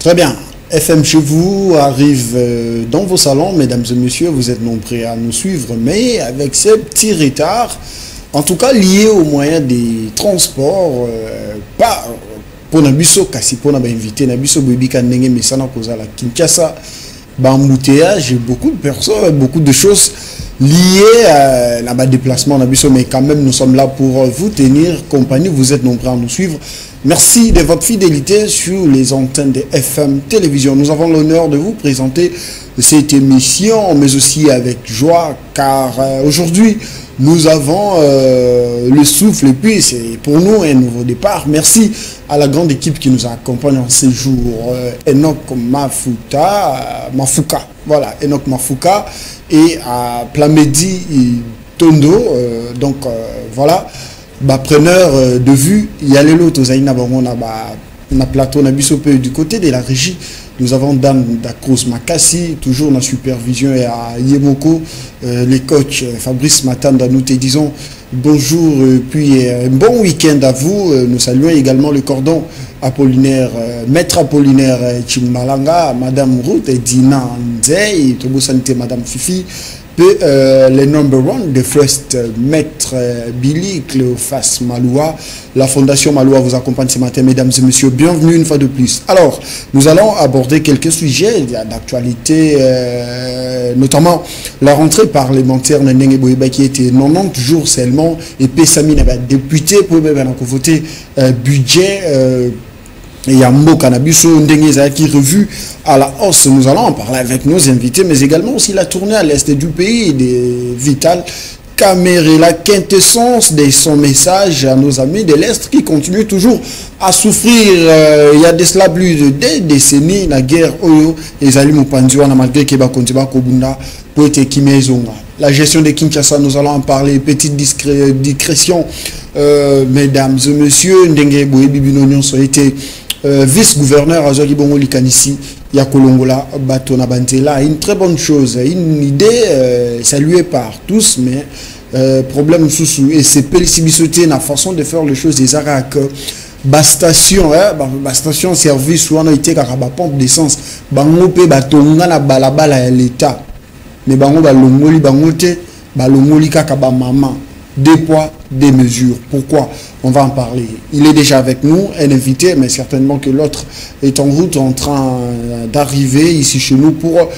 Très bien. FM chez vous arrive dans vos salons, mesdames et messieurs, vous êtes nombreux à nous suivre, mais avec ces petits retards, en tout cas liés aux moyens des transports, pas pour Nabiso, kasi pour invité Nabiso Bobika Nenge Mesana Kozala Kinshasa, embouteillage, beaucoup de personnes, beaucoup de choses liées à la déplacement Nabiso, mais quand même nous sommes là pour vous tenir compagnie, vous êtes nombreux à nous suivre. Merci de votre fidélité sur les antennes de FM Télévision. Nous avons l'honneur de vous présenter cette émission, mais aussi avec joie, car aujourd'hui, nous avons le souffle et puis c'est pour nous un nouveau départ. Merci à la grande équipe qui nous accompagne en ces jours. Enoch Mafuka, voilà, Enoch Mafuka et à Plamedi Tondo, voilà. Preneur de vue, il y a les lots na plateau du côté de la régie. Nous avons Dan Dacros Makassi, toujours dans la supervision, et à Yemoko, les coachs Fabrice Matanda, nous te disons bonjour, puis un bon week-end à vous. Nous saluons également le cordon Apollinaire, Maître Apollinaire Chimbalanga, Madame Ruth et Dina Nzei, Tobo Santé, Madame Fifi. Le number one de first Maître Billy Cléophas Maloua. La Fondation Maloua vous accompagne ce matin, mesdames et messieurs. Bienvenue une fois de plus. Alors, nous allons aborder quelques sujets d'actualité, notamment la rentrée parlementaire qui était 90 jours seulement, et Pessami n'a pas député pour voter budget. Il y a Mbo Canabiso, qui revu à la hausse. Nous allons en parler avec nos invités, mais également aussi la tournée à l'est du pays des Vital Kamere, la quintessence de son message à nos amis de l'Est qui continuent toujours à souffrir. Il y a de cela plus de 2 décennies, la guerre Oyo, et Zali Mupandiwana, malgré Keba Kontiba Kobunda, Poete Kimezonga. La gestion de Kinshasa, nous allons en parler. Petite discrétion, mesdames et messieurs, Ndenge Boye Bibinonion ont été vice-gouverneur à Zogibongo Likanisi, Yakolongola, Batona Bantela. Une très bonne chose, une idée saluée par tous, mais problème sous et c'est pélissibisoté la façon de faire les choses des Aracs. Bastation, bastation service ou on a été car pompe d'essence, bangope batonga na balabala l'État, mais bango balongoli bangote balongoli kaka ba maman. 2 poids, 2 mesures. Pourquoi? On va en parler. Il est déjà avec nous, un invité, mais certainement que l'autre est en route, en train d'arriver ici chez nous pour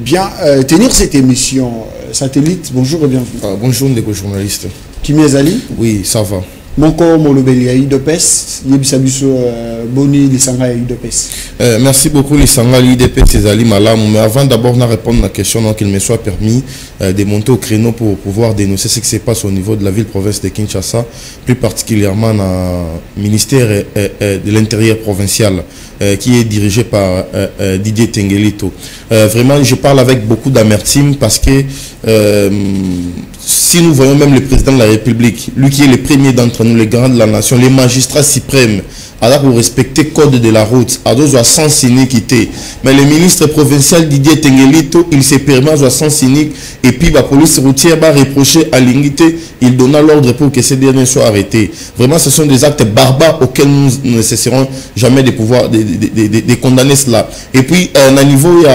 bien tenir cette émission. Satellite, bonjour et bienvenue. Bonjour, les journalistes. Kimi Ezali? Oui, ça va. Moko Molobeli Idopes, Yebisabiso Boni Lisanga Idopes. Merci beaucoup Lisanga Idopes Ezali Malam. Mais avant d'abord de répondre à la question, donc il me soit permis de monter au créneau pour pouvoir dénoncer ce qui se passe au niveau de la ville-province de Kinshasa, plus particulièrement dans le ministère de l'Intérieur provincial qui est dirigé par Didier Tengelito. Vraiment, je parle avec beaucoup d'amertume parce que si nous voyons même le président de la République, lui qui est le premier d'entre nous, les grands de la nation, les magistrats suprêmes, alors pour respecter le code de la route, à deux sans cynique quitté. Mais le ministre provincial Didier Tengelito, il se permet à sans cynique et puis la police routière va reprocher à l'unité, il donna l'ordre pour que ces derniers soient arrêtés. Vraiment, ce sont des actes barbares auxquels nous ne cesserons jamais de pouvoir de condamner cela. Et puis, à niveau, il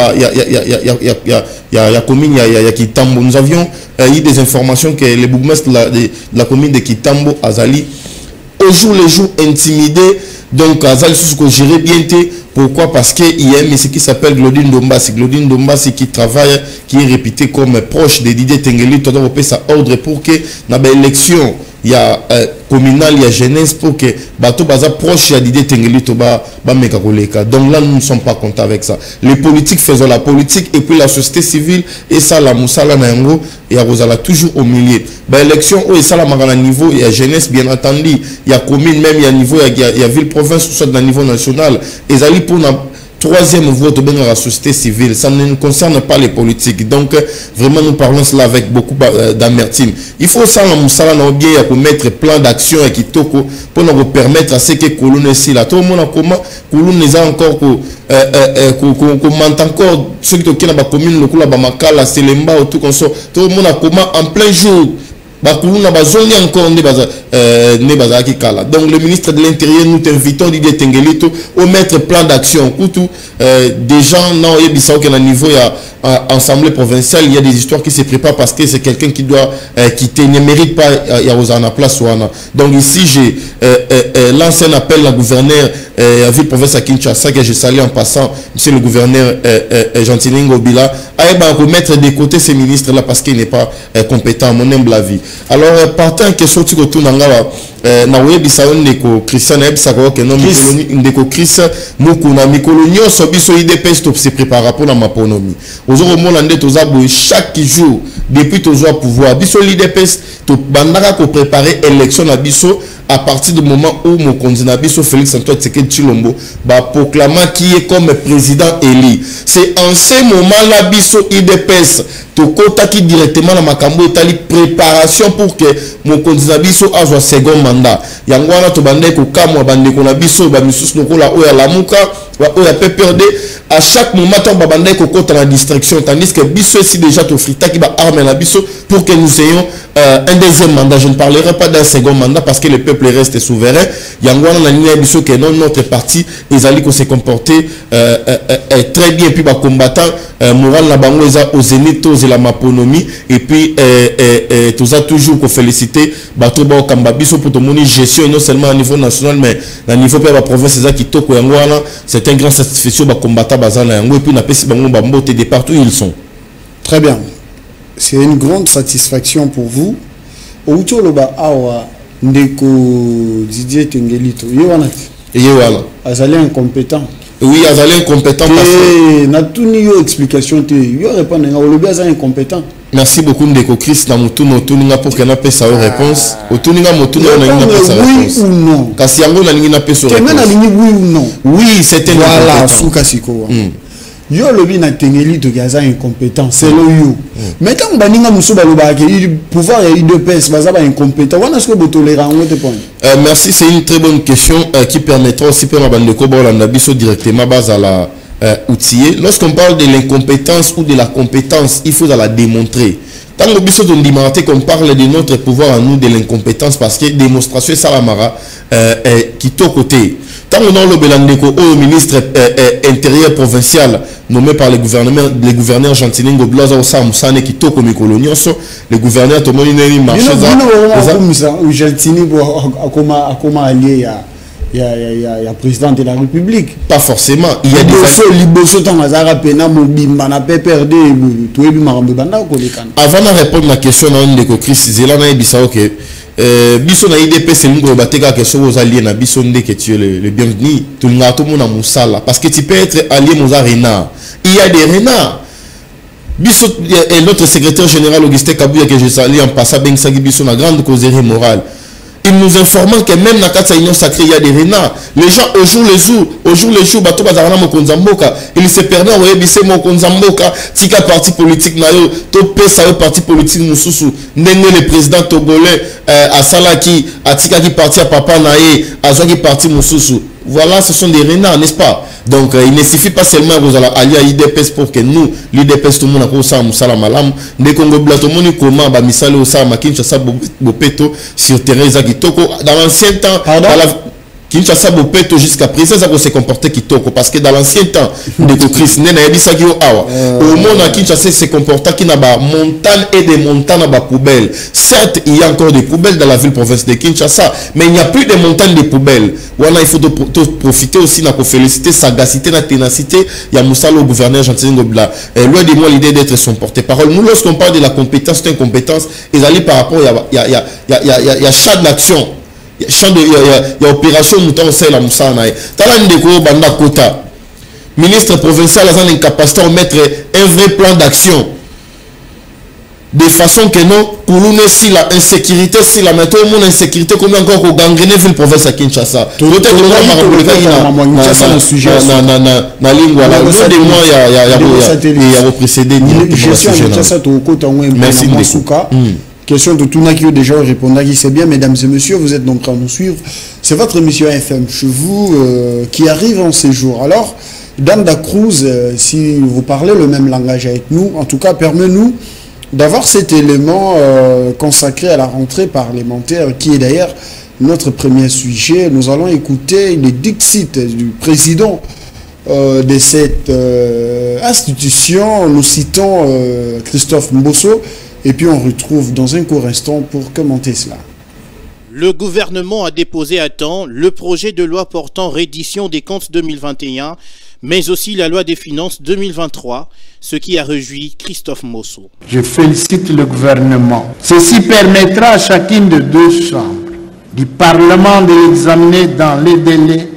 y a commune, il y a Kitambo. Nous avions eu des informations que les bourgmestres de la commune de Kitambo, Azali, au jour le jour intimidé, donc Azali Sousko gérer bien. Pourquoi? Parce qu'il y a un monsieur qui s'appelle Glodine Dombassi. Glodine Dombassi qui travaille, qui est réputé comme proche de Didier Tengelito, on va sa ordre pour que dans l'élection, il y a communal, il y a jeunesse pour que bateau baza proche de Didier Tengelito ba meka koleka. Donc là nous ne sommes pas contents avec ça. Les politiques faisant la politique et puis la société civile et ça la musala na yango et a Rosala toujours au milieu. Ba élection et ça la magana niveau il y a jeunesse bien entendu, il y a commune même il y a niveau il y a ville province soit dans niveau national et ça pour troisième vote de la société civile, ça ne nous concerne pas les politiques. Donc, vraiment, nous parlons cela avec beaucoup d'amertume. Il faut ça, pour mettre plein d'actions et qui pour nous permettre à ce que Kouloun ici, là, tout le monde a comment Kouloun les a encore encore ceux qui ont la commune, le Koula Bamakala, Selemba, tout le monde a comment en plein jour. bakuluna bazongi encore ne bazaki kala. Donc le ministre de l'Intérieur, nous t'invitons Didier Tengelito au mettre plan d'action. Des gens non yebisa au niveau assemblée provinciale, il y a des histoires qui se préparent parce que c'est quelqu'un qui doit quitter, ne mérite pas Yarosana place Wana. Donc ici j'ai lancé un appel à gouverneur à ville province à Kinshasa que je salue en passant, monsieur le gouverneur Gentilingo Bila, à remettre de côté ces ministres là parce qu'il n'est pas compétent à mon humble avis. Alors partant en question tu retournes na webisa ndeko Christian ebisa ko ke no ndeko Chris mukuna mikolo nyonso biso IDPS to se prépare pour la maponomi aujourd'hui monde toza boy chaque jour depuis toujours pouvoir biso l'IDPS to bandaka ko préparer élection na biso à partir du moment où mon candidat biso Félix Antoine Tshisekedi Tshilombo ba proclamant qui est comme président élu. C'est en ce moment là biso IDPS to kotaki directement na makambo etali préparation pour que mon candidat biso azwa second mandat. Yango wana to bande ko kamwa bande ko na biso ba misusu nokola oya lamuka wa oya PPRD à chaque moment to ba bande ko kota na distraction tandis que biso ici déjà to fritaki ba arme na biso pour que nous ayons un deuxième mandat. Je ne parlerai pas d'un second mandat parce que le peuple reste souverain. Yangwana na ligne biso que non notre parti ils allaient se comporter très bien puis ba combattant moral na bango aux zénith aux la maponomie et puis tous a toujours qu'on féliciter bato ba kamba biso pour tout gestion non seulement au niveau national mais au niveau de la province ça qui toko yangwana c'est un grand satisfaction ba combattant bazana yango et puis na pesi bango ba mbote de partout où ils sont. Très bien. C'est une grande satisfaction pour vous. Outoloba awa ndeko Didier Tengelito. Yewana. Azali incompétent. Oui, azali incompétent parce que na tuni yo explication te yo répondre nga olobi azali incompétent. Merci beaucoup ndeko Chris na mutuno tuninga pour que na pesa réponse. Otuninga mutuno na ninga pesa réponse. Oui ou non. Kasi yango na ninga na pesa réponse. Kemena lingi oui ou non. Oui, c'était voilà suka siko. Yo lobi na Tengelito gaza incompétent c'est le yo mais tant baninga musuba loba ke pouvoir et IDPS baza ba incompétent wana ce que botolera on te point. Merci, c'est une très bonne question qui permettra aussi pour ma bande de Kobolanda biso directement base à la outiller. Lorsqu'on parle de l'incompétence ou de la compétence, il faut la démontrer. Tant que biso on dit qu'on parle de notre pouvoir à nous de l'incompétence parce que démonstration salamara qui to côté. Tant que nous le ministre intérieur provincial nommé par le gouverneur Gentilingo Blaza Osamoussane qui toque au Mikolonioso, le gouverneur Tomoni Neni marché ça. Gentilingo a allié il y a président de la République. Pas forcément. Il y a des avant de répondre à la question de Chris Zelana et Bissau que biso na IDP c'est nous bateka que aux alliés na biso ndeke tu es le bienvenu tout le monde a musala parce que tu peux être allié aux renards. Il y a des renards. Biso et notre secrétaire général Augustin Kabouya que je salue en passant ben sagi biso na grande causerie morale. Il nous informe que même dans la union sacrée, il y a des renards. Les gens, au jour le jour, bateau bazarana mokonzamboka. Il se perdait, on yebise mokonzamboka. Tika parti politique nayo, to pesa yo parti politique mususu. Nene le président togolais, à Salaki, à Tika qui parti à Papa Naye, à Zoa qui parti mususu. Voilà, ce sont des renards, n'est-ce pas? Donc, il ne suffit pas seulement vous allez allier à l'IDPS pour que nous, l'IDPS, tout le monde a pour ça, Moussala Malam, dès qu'on gobe tout le monde, comment, bah, Missale au Sa, Kinshasa, Bopeto, sur Teresa Kitoko, dans l'ancien temps, Kinshasa Bopeto jusqu'à présent ça se comporter Kitoko parce que dans l'ancien temps de Chris Nena Ebisa Gio Awa au monde à Kinshasa se comporta qui n'a pas montagne et des montagnes à poubelles. Certes il y a encore des poubelles dans la ville province de Kinshasa mais il n'y a plus de montagnes de poubelles. Voilà il faut profiter aussi na féliciter sagacité na ténacité il y a Moussa le gouverneur Gentilingo Bla loin de moi l'idée d'être son porte-parole. Nous lorsqu'on parle de la compétence c'est une compétence ils allaient par rapport il y a chaque action. Il y a opération mouton c'est la moussana tala ndeko banda kota ministre provincial a une incapacité à mettre un vrai plan d'action de façon que non pour nous si la insécurité si la méthode mon insécurité comme encore au gangrener ville province à Kinshasa peut-être na sujet na lingua là de moi il y a précédé gestion Kinshasa to kota merci question de Touna qui déjà répondra qui c'est bien mesdames et messieurs vous êtes donc à nous suivre c'est votre émission FM chez vous qui arrive en séjour alors Dame da Cruz si vous parlez le même langage avec nous en tout cas permet-nous d'avoir cet élément consacré à la rentrée parlementaire, qui est d'ailleurs notre premier sujet. Nous allons écouter les dixit du président de cette institution. Nous citons Christophe Mbosso, et puis on retrouve dans un court instant pour commenter cela. Le gouvernement a déposé à temps le projet de loi portant reddition des comptes 2021, mais aussi la loi des finances 2023, ce qui a réjoui Christophe Mbosso. Je félicite le gouvernement. Ceci permettra à chacune des deux chambres du Parlement de l'examiner dans les délais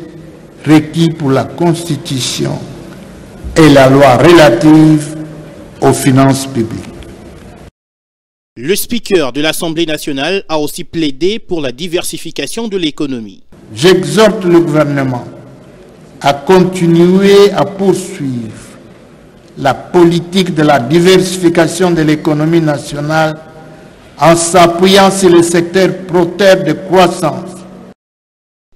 requis pour la Constitution et la loi relative aux finances publiques. Le speaker de l'Assemblée nationale a aussi plaidé pour la diversification de l'économie. J'exhorte le gouvernement à continuer à poursuivre la politique de la diversification de l'économie nationale en s'appuyant sur les secteurs porteurs de croissance.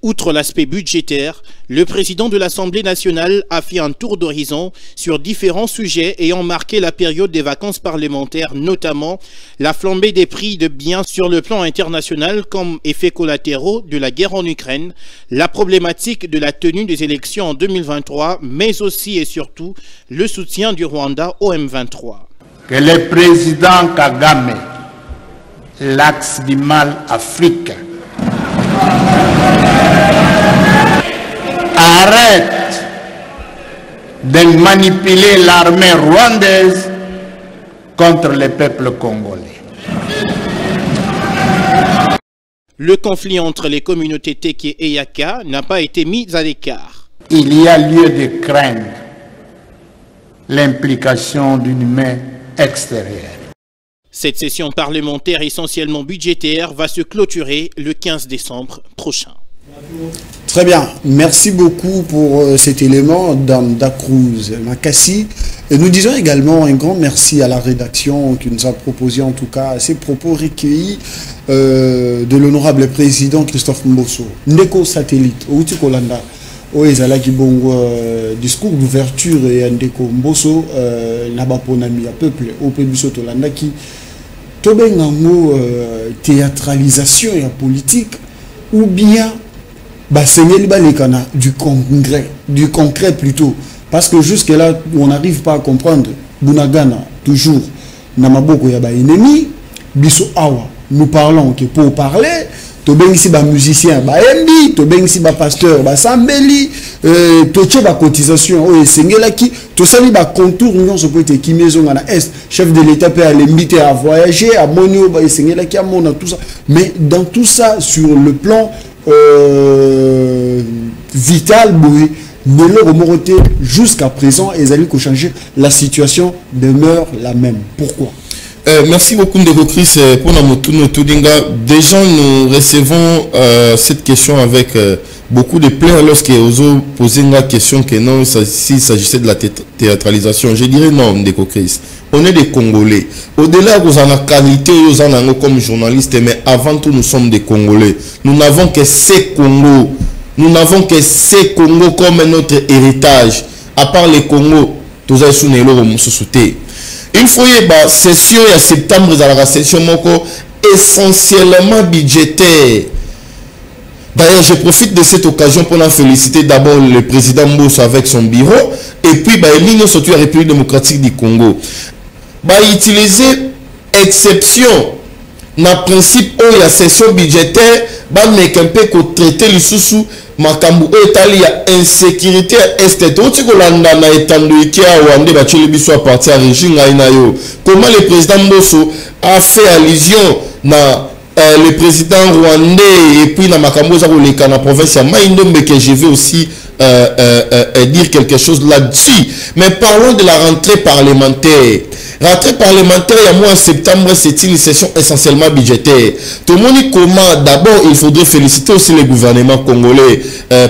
Outre l'aspect budgétaire, le président de l'Assemblée nationale a fait un tour d'horizon sur différents sujets ayant marqué la période des vacances parlementaires, notamment la flambée des prix de biens sur le plan international comme effets collatéraux de la guerre en Ukraine, la problématique de la tenue des élections en 2023, mais aussi et surtout le soutien du Rwanda au M23. Que le président Kagame, l'axe du mal africain, arrête de manipuler l'armée rwandaise contre le peuple congolais. Le conflit entre les communautés Teke et Yaka n'a pas été mis à l'écart. Il y a lieu de craindre l'implication d'une main extérieure. Cette session parlementaire essentiellement budgétaire va se clôturer le 15 décembre prochain. Très bien, merci beaucoup pour cet élément d'Amda Cruz Makassi. Et nous disons également un grand merci à la rédaction qui nous a proposé en tout cas ces propos recueillis de l'honorable président Christophe Mbosso. Ndeko Satellite, Outi Kolanda, Oezala Kibongo, discours d'ouverture et Ndeko Mbosso, Nabaponami à peuple, au Pébiso Tolanda qui Tobengango théâtralisation et politique ou bien du concret plutôt. Parce que jusque-là, on n'arrive pas à comprendre. Bunagana, toujours, Namaboko Yaba ennemi, Biso Awa, nous parlons que pour parler, Tobeng si ba musicien, ba MB, Tobeng si ba pasteur, ba Sambeli, Toche ba cotisation, oh, Sengela qui, tout ça, ba contour, nous, ce peut être qui maison à l'Est, chef de l'État peut aller inviter à voyager, à Monio, ba Sengela qui a mon, tout ça. Mais dans tout ça, sur le plan vital, jusqu'à présent, ils allaient changer, la situation demeure la même. Pourquoi? Merci beaucoup Ndeko Chris pour notre déjà nous recevons cette question avec beaucoup de plaisir lorsque Ozo posait la question que non, s'il s'agissait de la théâtralisation. Je dirais non Ndeko Chris. On est des Congolais. Au-delà de la qualité, comme journalistes, mais avant tout, nous sommes des Congolais. Nous n'avons que ces Congos. Nous n'avons que ces Congos comme notre héritage. À part les Congos, tous les Sounélo vont se souter. Il faut y avoir session en septembre, la session essentiellement budgétaire. D'ailleurs, je profite de cette occasion pour féliciter d'abord le président Mbosso avec son bureau et puis l'Union surtout la République démocratique du Congo. Utiliser exception dans le principe où il y a session budgétaire, mais un peu traiter les sous makambu etali ya insécurité est oti kolanda na etando ikia wande ba chili biso à partir à régime yo. Comment le président Mbosso a fait allusion na le président rwandais et puis na makambo za koleka na province ya Maindombe que je vais aussi dire quelque chose là-dessus. Mais parlons de la rentrée parlementaire. Rentrée parlementaire, il y a mois en septembre, c'est une session essentiellement budgétaire. Tout le monde dit comment, d'abord, il faudrait féliciter aussi le gouvernement congolais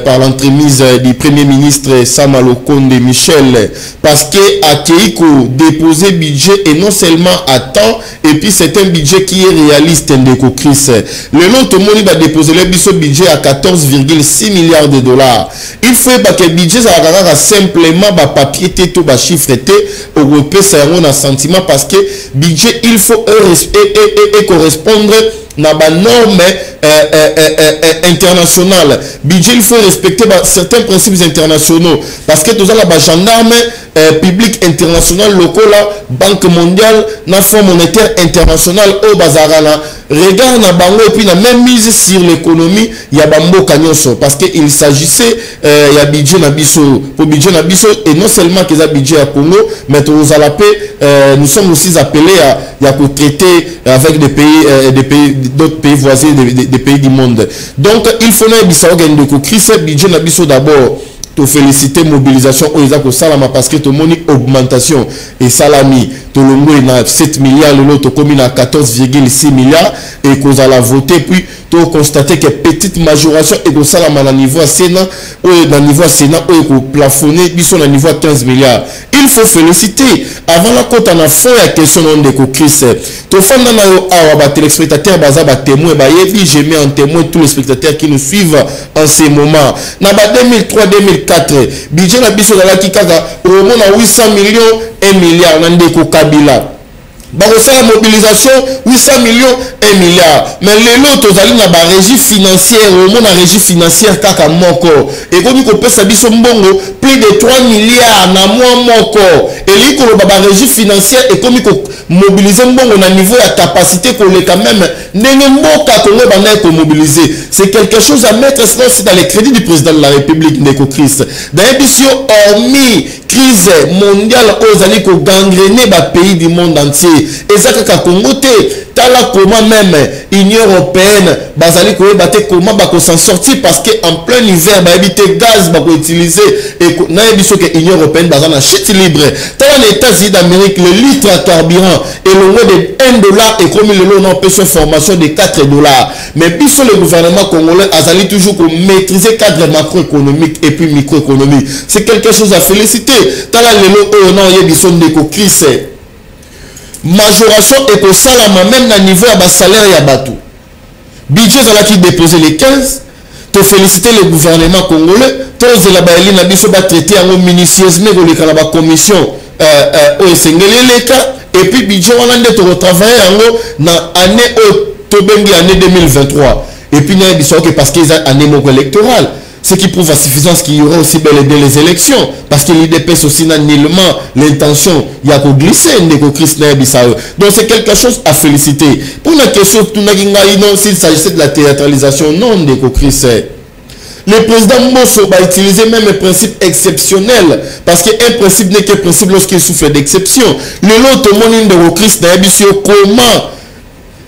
par l'entremise du Premier ministre Sama Lukonde Michel, parce que à Keiko déposer budget et non seulement à temps, et puis c'est un budget qui est réaliste, Ndeko Chris. Le long, tout le monde va déposer le budget à 14,6 milliards de dollars. Il faut pas que budget ça va simplement ba papier té tout ba chiffre té européen ça on a sentiment parce que budget il faut et correspondre na ba norme internationale. Budget il faut respecter certains principes internationaux parce que tous la gendarme public international local la Banque mondiale na Fonds monétaire international au bazarala regarde na bango et puis na même mise sur l'économie ya bambo kanyoso parce que il s'agissait ya budget na biso pour budget na biso et non seulement que ça budget à Congo mais tous à la paix nous sommes aussi appelés à traiter avec des pays d'autres pays voisins des pays du monde. Donc il faut na bisa organe de crise budget na biso d'abord to féliciter mobilisation aux Isaac Salama parce que tout le monde augmentation et salami tout le monde na 7 milliards l'autre commune à 14,6 milliards et qu'on a voté puis to constater que petite majoration et que salama na niveau Sénat ou na niveau Sénat ou que plafonner biso na niveau 15 milliards. Il faut féliciter avant la compte en fond la question de crise to fanda na yo awa ba téléspectateurs baza ba témoin ba yevi je mets en témoin tous les spectateurs qui nous suivent en ces moments na ba 2003 2004 budget na biso la kikaka au moins 800 millions 1 milliard na ndeko Kabila ba la mobilisation 800 millions 1 milliard mais les lots tozali na ba régie financière au moins na régie financière kaka moko et comme ko pesa biso mbongo plus de 3 milliards na mois moko et li ko ba régie financière et comme ko mobiliser mbongo na niveau ya capacité ko le quand même ndenge mboka Congo bana ko mobiliser c'est quelque chose à mettre aussi dans les crédits du président de la République Ndeko Christ dans émission hormis crise mondiale ozali ko gangrener ba pays du monde entier et ça kaka Congo te tala comment même Union européenne bazali ko baté comment ba ko s'en sortir parce que en plein hiver ba habiter gaz ba ko utiliser et na biso que Union européenne bazana na chute libre tala les États-Unis d'Amérique le litre à carburant et le moins de $1 et comme le lot non peut formation de $4 mais biso le gouvernement congolais azali toujours ko maîtriser cadre macroéconomique et puis microéconomique c'est quelque chose à féliciter tala le lot non yebiso Ndeko Christ majoration et que ça même na niveau à salaire ya batou budget là qui déposé les 15 te féliciter le gouvernement congolais tous la baeli na biso ba traiter en minutieusement ko la commission au Sengeleleka et puis budget on a de retravailler en année to bengi année 2023 et puis na biso que parce qu'ils année électorale ce qui prouve à suffisance qu'il y aura aussi bel et bien les élections parce que l'IDPS aussi n'a nullement l'intention il y a qu'au glisser Ndeko Christ na Bissau donc c'est quelque chose à féliciter pour la question tout n'a non s'il s'agissait de la théâtralisation non Ndeko Christ le président Mosso va utiliser même un principe exceptionnel parce qu'un principe n'est qu'un principe lorsqu'il souffre d'exception le lot tout le monde Ndeko Christ na Bissau comment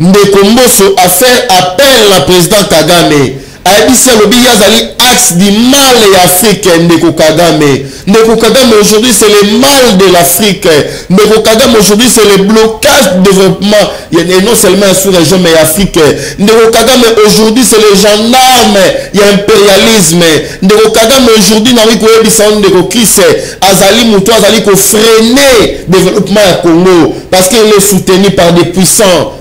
Ndeko Mosso a fait appel à président Kagame Aïbisia Lobi Yazali axe du mal et Afrique Ndeko Kagame. Ndeko Kagame aujourd'hui c'est le mal de l'Afrique. Ndeko Kagame aujourd'hui c'est le blocage du développement. Et non seulement sous région mais Afrique. Ndeko Kagame aujourd'hui c'est le gendarme. Il y a impérialisme. Ndeko Kagame aujourd'hui n'a pas eu Ndeko Christ. Azali Moutou Azali ko freiner développement à Congo parce qu'il est soutenu par des puissants.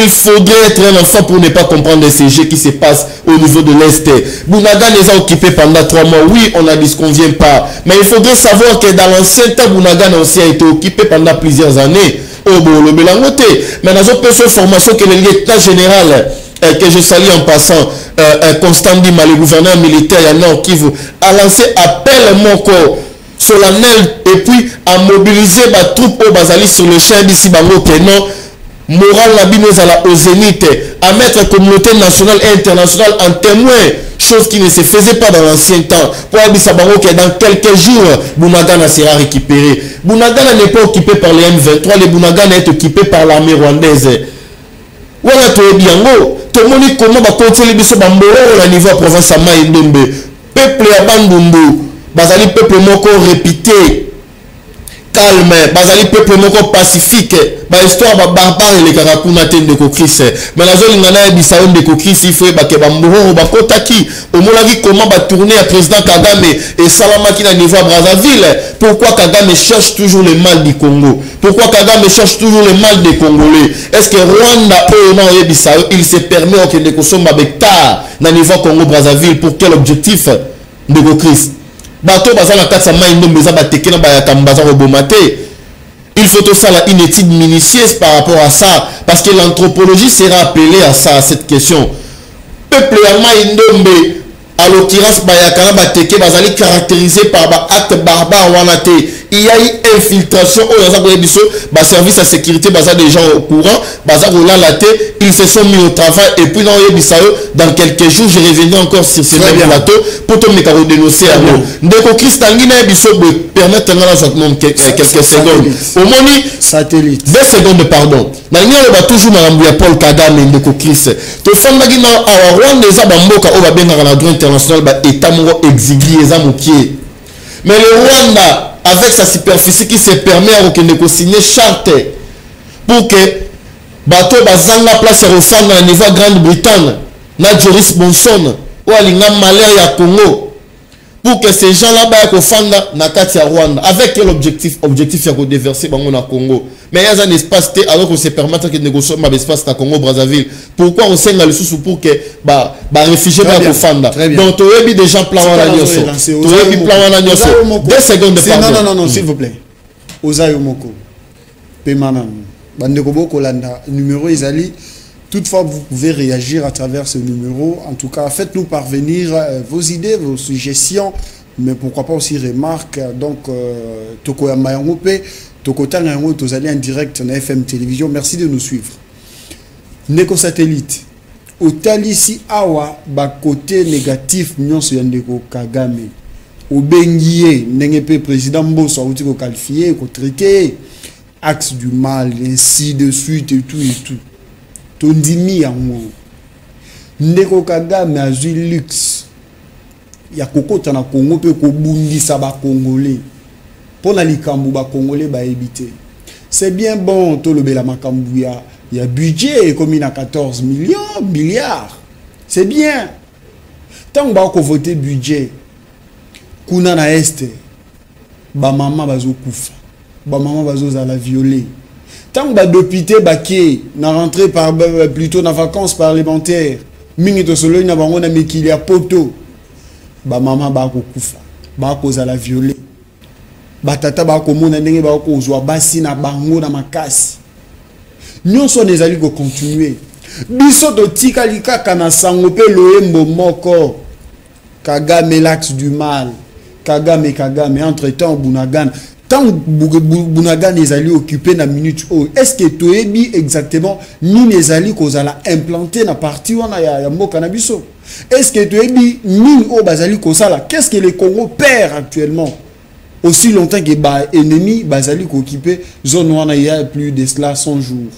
Il faudrait être un enfant pour ne pas comprendre ces jeux qui se passent au niveau de l'Est. Bounaga les a occupés pendant 3 mois. Oui, on a dit ce qu'on ne vient pas. Mais il faudrait savoir que dans l'ancien temps, Bounaga aussi a été occupé pendant plusieurs années. Au Bolo Belangote. Mais dans une formation que le lieutenant général, que je salue en passant, Constant Dima, le gouverneur militaire à Nord Kivu, a lancé appel mon corps solennel et puis à mobiliser ma troupe au Bazali sur le champ d'ici Bango Kenon. Moral la au zénith, à mettre la communauté nationale et internationale en témoin, chose qui ne se faisait pas dans l'ancien temps. Pour Abissabango que dans quelques jours, Bunagana sera récupéré. Bunagana n'est pas occupé par les M23, les Bunagana est occupé par l'armée rwandaise. Voilà tout bien. Tout le monde comment va continuer biso bamboro au niveau province à Maïndombe. Peuple à Bandundu, Bazali peuple moko répété. Calme, bazali peuple moko pacifique, ba histoire ba barbare les karakuna Ndeko Christ. Mais la zone ngana Bissau Ndeko Christ il faut ba ke ba mboro ba kotaki. Au monaki comment ba tourner à président Kagame et Salama qui na niveau à Brazzaville. Pourquoi Kagame cherche toujours le mal du Congo? Pourquoi Kagame cherche toujours le mal des Congolais? Est-ce que Rwanda ou non Bissau il se permet que Ndeko Somba Bekta na niveau Congo Brazzaville pour quel objectif Ndeko Christ? bato bazala katsa maindo meza bateke na bayaka mbaza robomate. Il faut tout ça une étude minutieuse par rapport à ça parce que l'anthropologie sera appelée à ça, à cette question. Peuple ya maindombe à l'occurrence bayaka bateke bazali caractérisé par ba acte barbare wanate. Il y a eu infiltration au service à sécurité baza des gens au courant baza la ils se sont mis au travail et puis dans quelques jours je reviendrai encore sur ce même plateau pour te mettre à dénoncer à nous ndeko Christangina biso permettre quelques secondes au moni satellite 2 secondes pardon na ngalo ba toujours na rambu ya Paul Kagame ndeko Chris to fondaki na Rwanda za bamboka o ba benga na droit international ba état moko exigu eza mokie mais le Rwanda avec sa superficie qui se permet à signer charte pour que bateau bazanga place à refondre à niveau Grande-Bretagne na Joris Bonson ou à l'ingam malheur ya Congo pour que ces gens là-bas refondent na kati ya Rwanda avec quel objectif ya déverser bango na Congo mais il y a un espace alors qu'on se permet de négocier ma espace na Congo Brazzaville pourquoi on sait le sous pour que ba réfugiés ba refondre donc tu as des gens plan wana nyoso tu as plan wana nyoso 2 secondes pardon non s'il vous plaît Ozayo Moko Pemanan bandeko boko landa numéro Izali. Toutefois, vous pouvez réagir à travers ce numéro. En tout cas, faites-nous parvenir vos idées, vos suggestions, mais pourquoi pas aussi remarques. Donc, Toko Yamayangope, Toko Tangango, Tozali en direct na FM Télévision. Merci de nous suivre. Neko Satellite. Au Talisi Awa, ba côté négatif, nyonso yandeko Kagame. Au Benguié, Nengepe, président Mbosso, ou tiko qualifié, ko traité, axe du mal, ainsi de suite, et tout. Tondimi yango ndeko Kagame azui luxe ya kokota na Congo pe ko bundisa ba congolais pona likambu ba congolais ba éviter c'est bien bon to lobela makambu ya budget comme na 14 milliards c'est bien tant ba ko voter budget kuna na este ba mama bazo kufa ba mama bazo za la violer. Tant que député baké na rentré par plutôt na vacances parlementaires mingi to solo na bango na mikili ya poto ba mama ba ko kufa ba ko za la violer ba tata ba ko mona ndenge ba ko zwa basi na bango na makasi nyonso nezali ko continuer biso to tika likaka na sango pe loembo moko Kagame l'axe du mal Kagame entre-temps Bunagana tant Bunagan les alliés occupés na minute est-ce que toebi exactement ni les alliés qu'on a implanté na partie où on a mboka na biso est-ce que toebi ni au bazali qu'on ça là qu'est-ce que les Congo perd actuellement aussi longtemps que ba ennemi bazali occupé zone où on a plus de cela 100 jours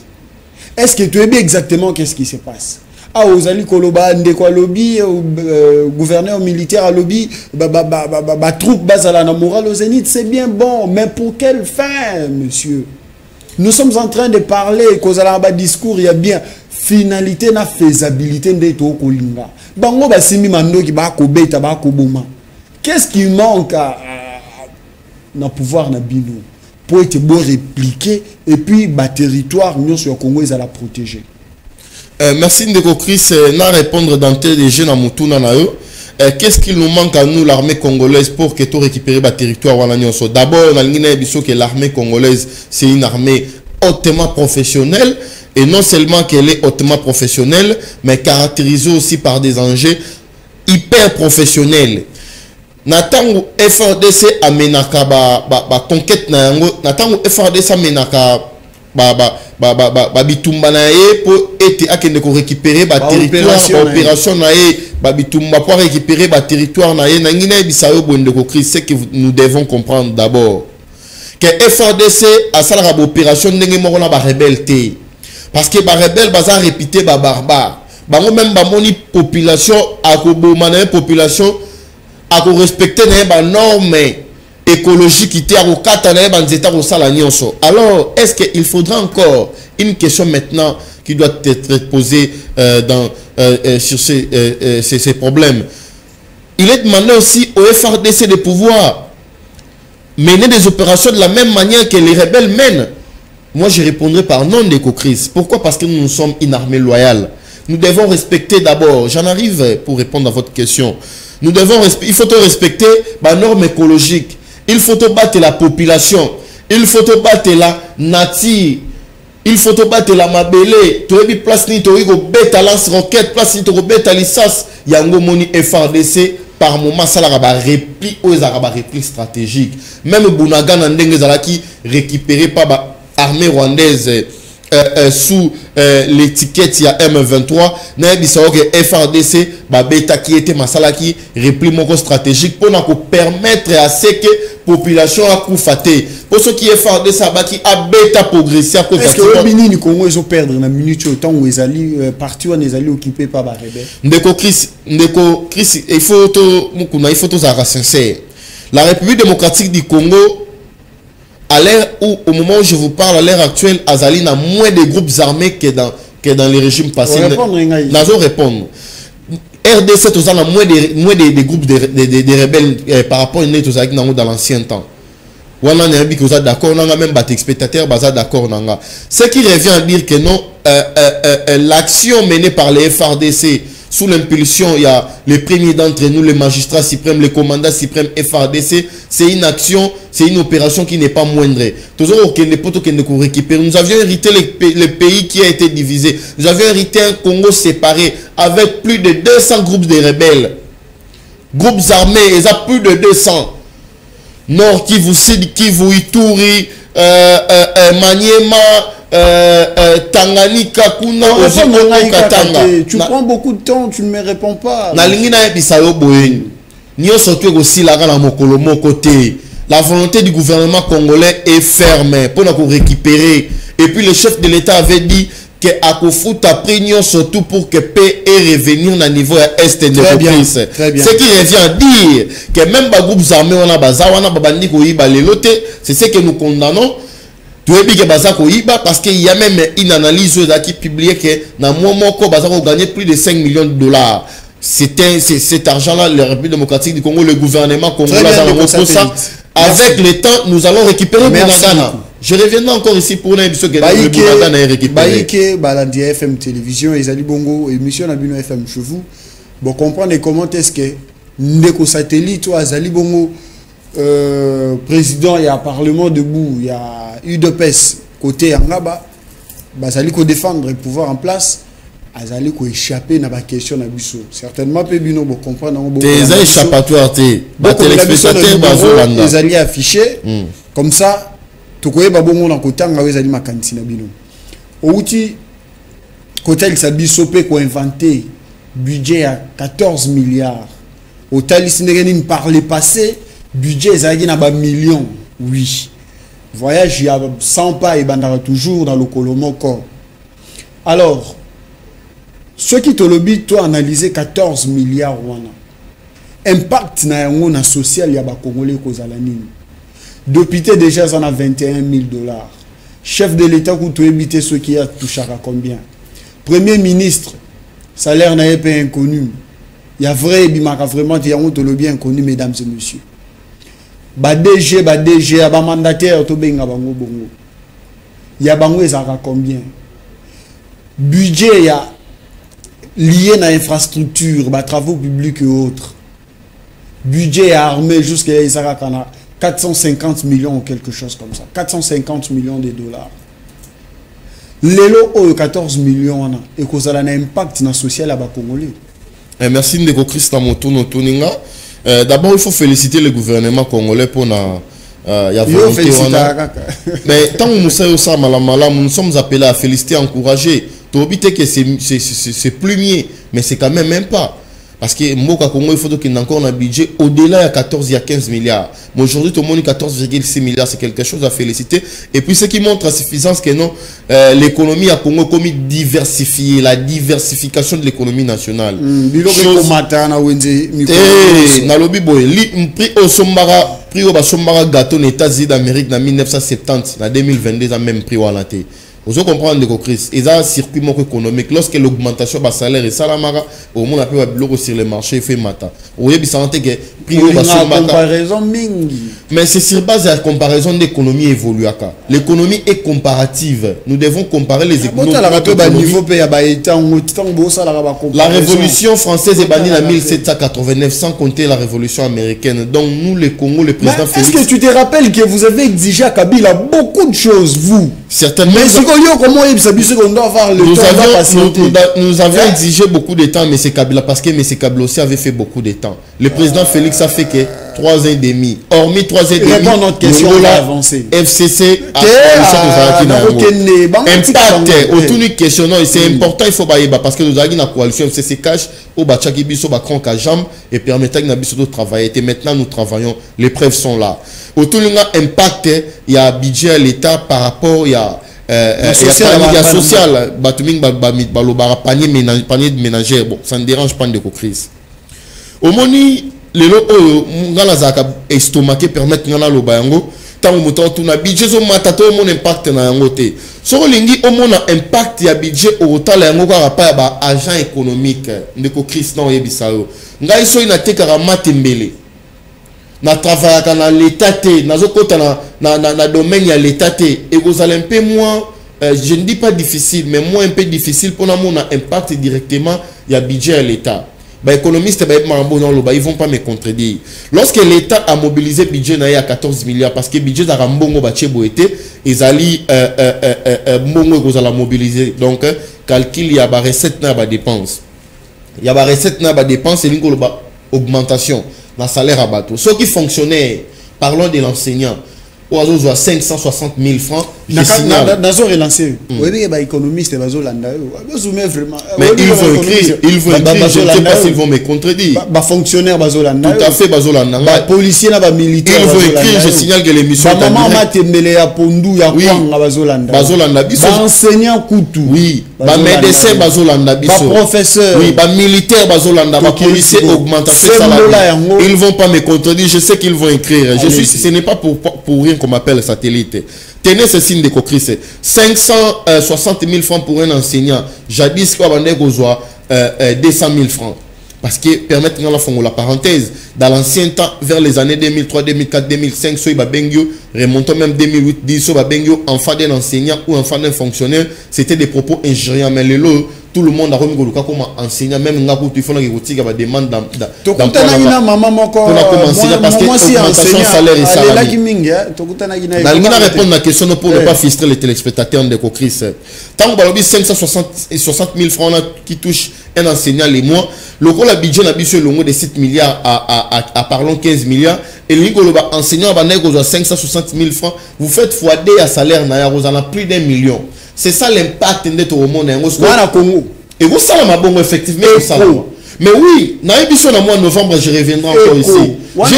est-ce que toebi exactement qu'est-ce qui se passe ah aux alliés koloba ndeko lobby gouverneur militaire à lobby troupe bazala na moral au zénith c'est bien bon mais pour quelle fin monsieur nous sommes en train de parler kozala ba discours il y a bien finalité na faisabilité ndeto kolinga bango basimi mandoki ba ko beta ba ko boma qu'est-ce qui manque na pouvoir na bino pour être bon répliquer et puis ba territoire nous sur Congo ils à la protéger. Merci Ndeko Chris na répondre dans tel jeunes à Mutuna na eux. Qu'est-ce qu'il nous manque à nous l'armée congolaise pour que tout récupérer le territoire wana nyonso? D'abord on a l'ingénieur que l'armée congolaise c'est une armée hautement professionnelle et non seulement qu'elle est hautement professionnelle mais caractérisée aussi par des enjeux hyper professionnels. Natango FRDC amenaka ba conquête na yango natango FRDC amenaka bitumba na ye pour être akende ko récupérer ba territoire opération na ye bitumba pour récupérer ba territoire na ye na ngina bisayo bonde ko Chris c'est que nous devons comprendre d'abord que FRDC a sala ba opération ndenge moko na ba rebelle té parce que ba rebelle baza répéter ba barbare bango même ba moni population a ko boma na population a ko respecter na ba normes écologique qui était à alors est-ce qu'il faudra encore une question maintenant qui doit être posée sur ces problèmes? Il est demandé aussi au FRDC de pouvoir mener des opérations de la même manière que les rebelles mènent. Moi je répondrai par non d'éco-crise. Pourquoi? Parce que nous sommes une armée loyale. Nous devons respecter d'abord, j'en arrive pour répondre à votre question. Nous devons il faut respecter la norme écologique. Il faut battre la population. Il faut battre la nature. Il faut battre la mabélé. Tu as mis place ni tu as lance roquette, place ni tu as licence. Yango moni FRDC par moment ça la repli aux repli stratégique. Même Bounaga n'andenge zalaki récupéré par l'armée rwandaise sous l'étiquette il y a M23 n'a dit ça que FRDC beta qui était masala qui repli mon stratégique pour nous permettre à ce que population a koufaté pour ceux qui FRDC qui a beta progresser à côté. Est-ce que le Bénin Congo ils ont perdre na minute autant où ils allaient parti on les allaient occupés par les rebelles. Ndeko Chris il faut tout ça sincère. La République démocratique du Congo à l'heure où, au moment où je vous parle, à l'heure actuelle, Azali n'a moins de groupes armés que dans les régimes passés. Nous répondre. RDC, tout ça, a moins de groupes de rebelles par rapport à dans l'ancien temps. On a d'accord, on a même des spectateurs d'accord. Ce qui revient à dire que non, l'action menée par les FRDC, sous l'impulsion, il y a les premiers d'entre nous, les magistrats suprêmes, les commandants suprêmes FRDC, c'est une action, c'est une opération qui n'est pas moindre. Toujours récupérer. Nous avions hérité le pays qui a été divisé. Nous avions hérité un Congo séparé avec plus de 200 groupes de rebelles. Groupes armés, il y a plus de 200. Nord Kivu, Sud Kivu, Ituri, Maniema, Tanganyika, Kuna, Katanga. Tu prends beaucoup de temps, tu ne me réponds pas. La volonté du gouvernement congolais est ferme pour nous récupérer. Et puis le chef de l'État avait dit que Akofut a pris surtout pour que paix et revenir au niveau est de l'Église. Ce qui revient à dire que même les groupes armés, c'est ce que nous condamnons. Parce qu'il y a même une analyse qui publiait que dans le moment où on a gagné plus de 5 millions de dollars. Cet argent-là, la République démocratique du Congo, le gouvernement congolais, avec le temps, nous allons récupérer Bounagana. Je reviendrai encore ici pour une émission que le Bounagana est récupéré. Baïké, FM Télévision, Ezali Bongo, émission Nabino FM chez vous. Bon, comprendre comment est-ce que Ndeko Satellite, toi, Ezali Bongo, président, il y a Parlement debout, il y a UDPS côté Angaba, Bazali ko défendre le pouvoir en place, Azali ko échapper na ba question na biso. Certainement pe bino bo comprendre ngo. Des échappatoires té. Ba téléspectateurs bazolanda. Ezali affiché comme ça to koyeba bongo na kotanga ezali makanisi na bino. Outi côté il sabiso pe ko inventer budget à 14 milliards. Au talis n'engeni par le passé budget ezali na ba millions. Oui. Voyage, il y a 100 pas et bandara toujours dans le Kolomoko. Alors, ce qui te lobby, toi, analyser 14 milliards wana. Impact na yango na social ya ba Congolais kozalani. Député déjà ça a 21 000 $. Chef de l'État où tu éviter ce qui a touché à combien. Premier ministre, salaire n'a pas inconnu. Il y a vrai bimaka vraiment il y a un te lobby inconnu mesdames et messieurs. Ba DG, ba mandataire to benga bango bongo. Ya bango ezaka combien? Budget ya lié na infrastructure, ba travaux publics et autres. Budget armé jusqu'à ezaka kana 450 millions ou quelque chose comme ça. 450 millions de dollars. Lelo o 14 millions na et kozala na impact na social à ba Congolais. Merci Ndeko Christa Motuno Tuninga. D'abord, il faut féliciter le gouvernement congolais pour la volonté. Mais tant que nous sommes appelés à féliciter, à encourager. Tu as oublié que c'est plus mieux, mais c'est quand même pas. Parce que Mboka Congo, il faut qu'il y ait encore un budget au-delà de 14, il y a 15 milliards. Mais aujourd'hui, tout le monde 14,6 milliards, c'est quelque chose à féliciter. Et puis, ce qui montre à suffisance que non, l'économie à Congo comme diversifiée, la diversification de l'économie nationale. Prix au Sombara gâteau aux États-Unis d'Amérique en 1970, en 2022, a même prix à la télé. Vous comprenez de Chris, et ça circuit économique. Lorsque l'augmentation du salaire et salamara, au monde a pu bloquer sur le marché fait matin. Vous avez santé que prix comparaison mingi. Mais c'est sur base de la comparaison d'économie évolue. L'économie est comparative. Nous devons comparer les économies. La révolution française est bannie en 1789 sans compter la révolution américaine. Donc nous les Congo, le président Félix. Est-ce que tu te rappelles que vous avez exigé à Kabila beaucoup de choses, vous? Certainement. Mais si comment on doit avoir le temps nous avions exigé beaucoup de temps, M. Kabila, parce que M. Kabila aussi avait fait beaucoup de temps. Le président Félix a fait que 3 ans et demi. Hormis 3 ans et demi, répondre notre question, on va avancer. FCC impact autour du questionnement, c'est important, il faut bailler parce que nous avons une coalition FCC cash au Bachaki Biso Bakron Kajam et permettant que nous travailler. Et maintenant nous travaillons, les preuves sont là. Autour de l'impact, il y a un budget à l'État par rapport, il y a social, panier de ménagère, bon, ça ne dérange pas de crise. Au moment les lots, estomaqué permettre de faire tant que tu as budget, mon impact na ngote. So lingi au mon impact ya budget au total ya ngoko apa ba agent économique ndeko Christian yebisao. Ngai so ina tekara matembele. Na travailler dans l'état té, na zokota na domaine ya l'état té et vous allez un peu moins je ne dis pas difficile mais moins un peu difficile pour mon impact directement ya budget à l'état. Les économistes ils vont pas me contredire. Lorsque l'État a mobilisé le budget à 14 milliards, parce que le budget a ils allaient mobiliser. Donc, calcul, il y a des recettes, des dépenses. Il y a des recettes, des dépenses et une augmentation dans le salaire à bateau. Ceux qui fonctionnaient, parlons de l'enseignant, ou à 560 000 francs. Dans relancé. Oui, il y a des économistes qui vraiment. Mais ils vont écrire, je ne sais pas s'ils vont me contredire. Les fonctionnaires, tout à fait, les policiers, les militaires. Ils vont écrire, je signale que l'émission est en enseignants Koutou. Oui, les médecins, les professeurs. Oui, les militaires, les policiers augmentation salariale. Ils ne vont pas me contredire, je sais qu'ils vont écrire. Ce n'est pas pour rien qu'on m'appelle satellite. Tenez ce signe de Cocris, 560 000 francs pour un enseignant. Jadis, qu'on a 200 000 francs. Parce que, permettez-nous la parenthèse, dans l'ancien temps, vers les années 2003, 2004, 2005, remontant même 2008, 10, enfant d'un enseignant ou enfant d'un fonctionnaire, c'était des propos injuriants. Mais le lot, tout le monde a remis comme enseignant, même il faut que la demande d'emploi parce que l'augmentation salaire et salaire. Je répondre à la question pour ne pas frustrer les téléspectateurs de Cocris. Tant que vous 560 000 francs qui touchent un enseignant les mois, le gros budget n'a pas le de 7 milliards à parlons 15 milliards. Et l'enseignant a 560 000 francs. Vous faites x2 à salaire, vous en avez plus d'1 million. C'est ça l'impact de au monde. Et vous savez, effectivement, mais oui, dans le mois de novembre, je reviendrai encore ici. Mais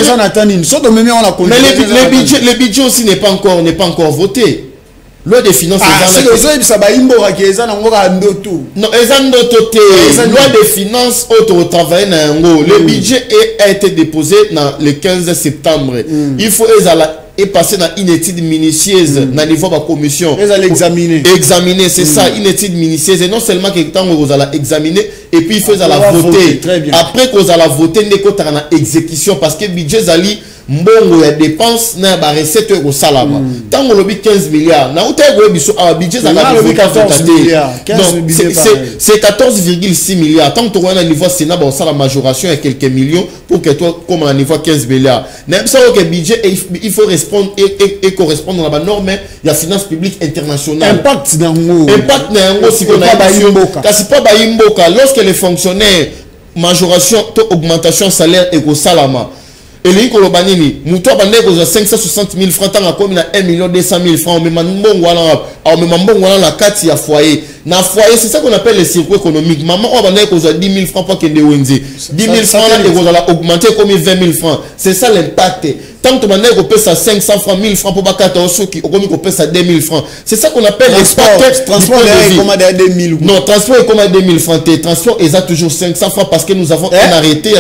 le budget aussi n'est pas encore voté. Loi des finances. Non, loi des finances, autre travail. Le budget a été déposé le 15 septembre. Il faut et passer dans une étude minutieuse dans le niveau de la commission. Examiner, c'est ça, une étude minutieuse. Et non seulement que vous allez examiner, et puis il faut voter. Après que vous allez voter, vous allez exécution. Parce que le budget zali mbongo ya dépenses na ba recette au salama. Tant on lobi 15 milliards. Na uta go biso a budget za 14 milliards. C'est 14,6 milliards. Tant que tu as un niveau Sénat ba la majoration à quelques millions pour que toi comme un niveau 15 milliards. Même ça que budget il faut répondre et correspondre à la norme il y a finance publique internationale. Impact na ngo si on a kasi pas ba imboka lorsque les fonctionnaires majoration augmentation salaire et au salama. Et les Kolobanini, Moutoua Bandeko 560 000 francs, tant à comme 1 200 000 francs, mais on la carte à foyer. Dans le foyer, c'est ça qu'on appelle le circuit économique. Maman, on va 10 000 francs pour qu'il y ait 10 000 francs, et vous allez augmenter comme 20 000 francs. C'est ça l'impact. Tant que tu as payé 500 francs, 1000 francs pour Bakata Osoki, on a payé 2000 francs. C'est ça qu'on appelle le transport. Est commandé à 2000. Non, transport est commandé à 2000 francs. Transport est à toujours 500 francs parce que nous avons un arrêté.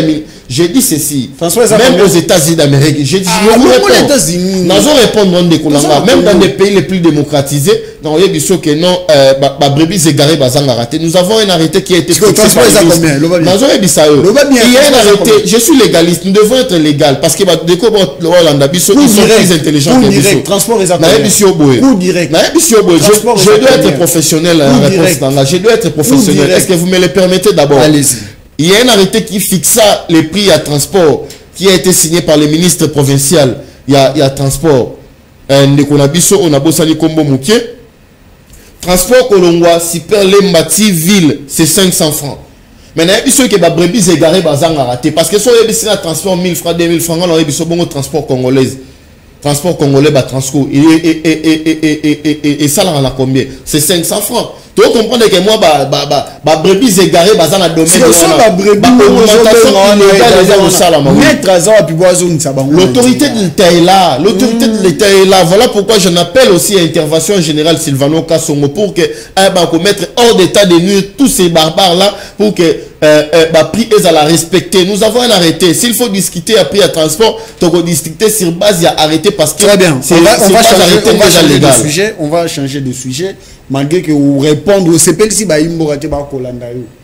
J'ai dit ceci. Même aux États-Unis d'Amérique. J'ai dit, je États-Unis. Nous allons répondre même dans des pays les plus démocratisés. Non, il y a des choses que non, brebis égaré, raté. Nous avons un arrêté qui a été fixé par le ministre. Il y a un arrêté. Je suis légaliste. Nous devons être légal parce que ils sont plus intelligents que nous. Transport je dois être professionnel. Je dois être professionnel. Est-ce que vous me le permettez d'abord? Allez-y. Il y a un arrêté qui fixa les prix à transport qui a été signé par le ministre provincial. Il y a transport. On a bossali kombo mouké. Transport Kolongwa, Super Lembati Ville, c'est 500 francs. Maintenant, il y a ceux qui ont brebis égarés, raté. Parce que si on a transport 1000 francs, 2000 francs, on a bon transport congolais. Transport congolais, Transco. Et ça, là, on a combien? C'est 500 francs. Tu comprends que moi, brebis égarés, bazan a domaine. L'autorité de l'État est là. L'autorité de l'État est là. Voilà pourquoi je appelle aussi à intervention générale Sylvano Kassongo pour que mettre hors d'état de nuire tous ces barbares là pour que prix est à la respecter. Nous avons un arrêté. S'il faut discuter à prix à transport, tu vas discuter sur base il y a arrêté parce que très bien. On va changer de sujet. Malgré que vous répondez, c'est pas si il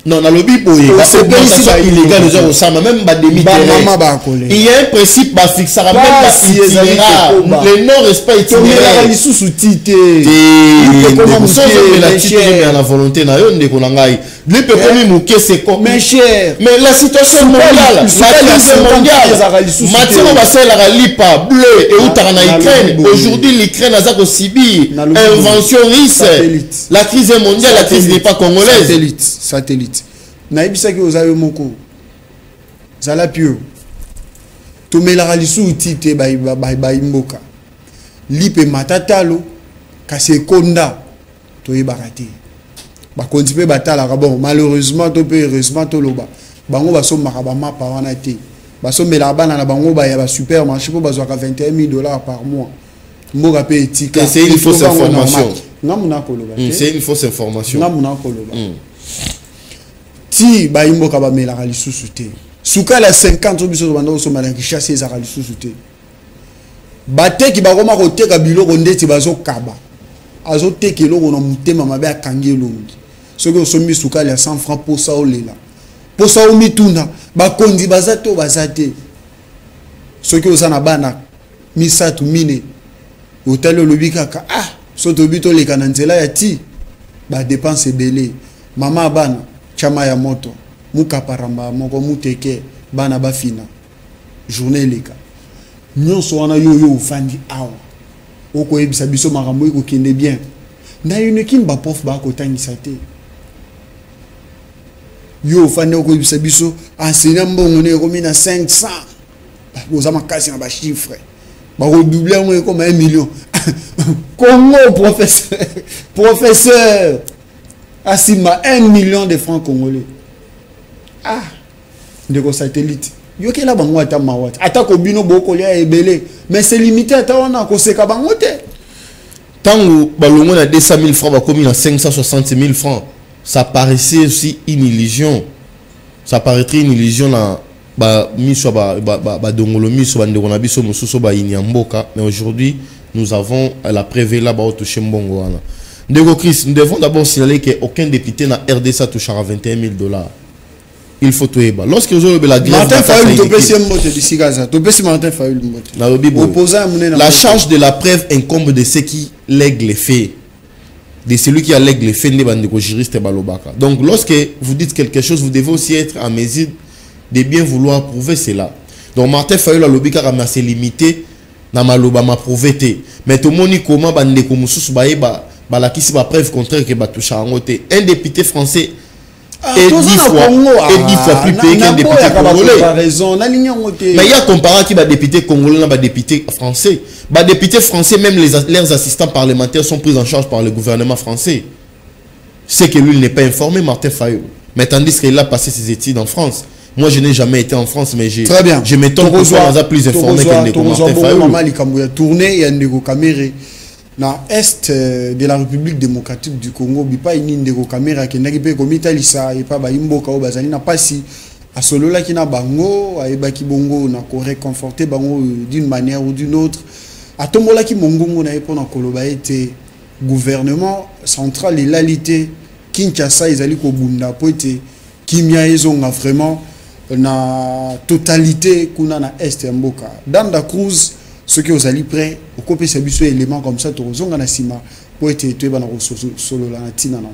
non, dans le lobby pour illégal, même il y a un principe fixé le non-respect la volonté mais cher, mais la situation mondiale, aujourd'hui l'Ukraine a subi invention russe, la crise mondiale, la crise n'est pas congolaise. Satellite. Naibisa ki ozayo moko. Zala pio. To melara lisu utite ba imboka. Lipe matatalo kase konda to yebarate. Ba kontipe batala bon malheureusement to pe heureusement to loba. Bango baso makaba mapa wana te. Baso mela bana na bango ba ya ba supermarché po bazwa ka $21,000 par mois. Mboka pe etika. C'est une fausse information. C'est une fausse information. Si baimbo ka ba melaka lisusu te suka la 50 biso banda ko somala ki chasser za lisusu te bateki bakoma ko teka biloko ndeti bazo kaba azo teki eloko na mutema mabe akangi elongi soki osomi suka la 100 francs pour ça olela pour ça omituna bakondi bazato bazate soki osana bana misatu mine hôtel lobika ka soto bito le kananzela ya ti ba dépense belé mama bana chama ya moto muka paramba moko muteke bana bafina journée leka nyonso wana yo ufandi awa oko ebisa biso makambo eko kende bien na une kin ba prof ba ko tangisa te yo ufandi oko ebisa biso enseignant mbongo ne ko mina 500 ba boza makasi na ba chiffre ba ko doubler mo ko 1 million Congo professeur Asima 1 million de francs congolais. De satellite. Yo ke la bango ata mawata. Ata ko bino boko lia ebele, mais c'est limité ata wana ko seka bango te. Tango balongo na 200 000 francs ba komi na 560 000 francs. Ça paraissait aussi une illusion. Ça paraîtrait une illusion na miso dongolo miso bandeko na biso mosusu ba inyamboka, mais aujourd'hui nous avons la prévé là ba toucher mbongo wana. Ndeko Chris, nous devons d'abord signaler qu'aucun député n'a RDSA touchera $21,000. Il faut tout éba. Lorsque vous avez la grève, la charge de la preuve incombe de ceux qui lèguent les faits. De celui qui allègue les faits, donc lorsque vous dites quelque chose, vous devez aussi être en mesure de bien vouloir prouver cela. Donc Martin Fayulu a lobby car c'est limité, na maloba ma prouvé. Mais tout le monde comment bandeko mususu baeba balakisi ba preuve contraire que batoucha angote. Un député français est 10 fois plus payé qu'un député congolais. Mais il y a comparé qui va député congolais et député français. Bah députés français, même leurs assistants parlementaires sont pris en charge par le gouvernement français. C'est que lui il n'est pas informé, Martin Fayulu. Mais tandis qu'il a passé ses études en France. Moi, je n'ai jamais été en France, mais j'ai. Très bien. Je m'étonne que soit plus informé que Ndeko Martin Fayulu. Il a tourné, il y a Ndeko Kamere. Dans l'Est de la République démocratique du Congo, il n'y a pas Ndeko Kamere qui n'a pas comme Italisa, il n'y a pas Imboka ou Bazali, n'a pas si. À ce là qui n'a bango, à Ebaki Bongo, n'a pas réconforté bango d'une manière ou d'une autre. À Tomola qui Mongongo n'a pas Koloba été gouvernement central et l'alité Kinshasa ils allaient ko bunda poete kimia ezonga vraiment na totalité kuna na est mboka dans la Cruz ce que vous allez prêt au copé c'est biso élément comme ça tozonga na sima poete to ba na solo la tina na.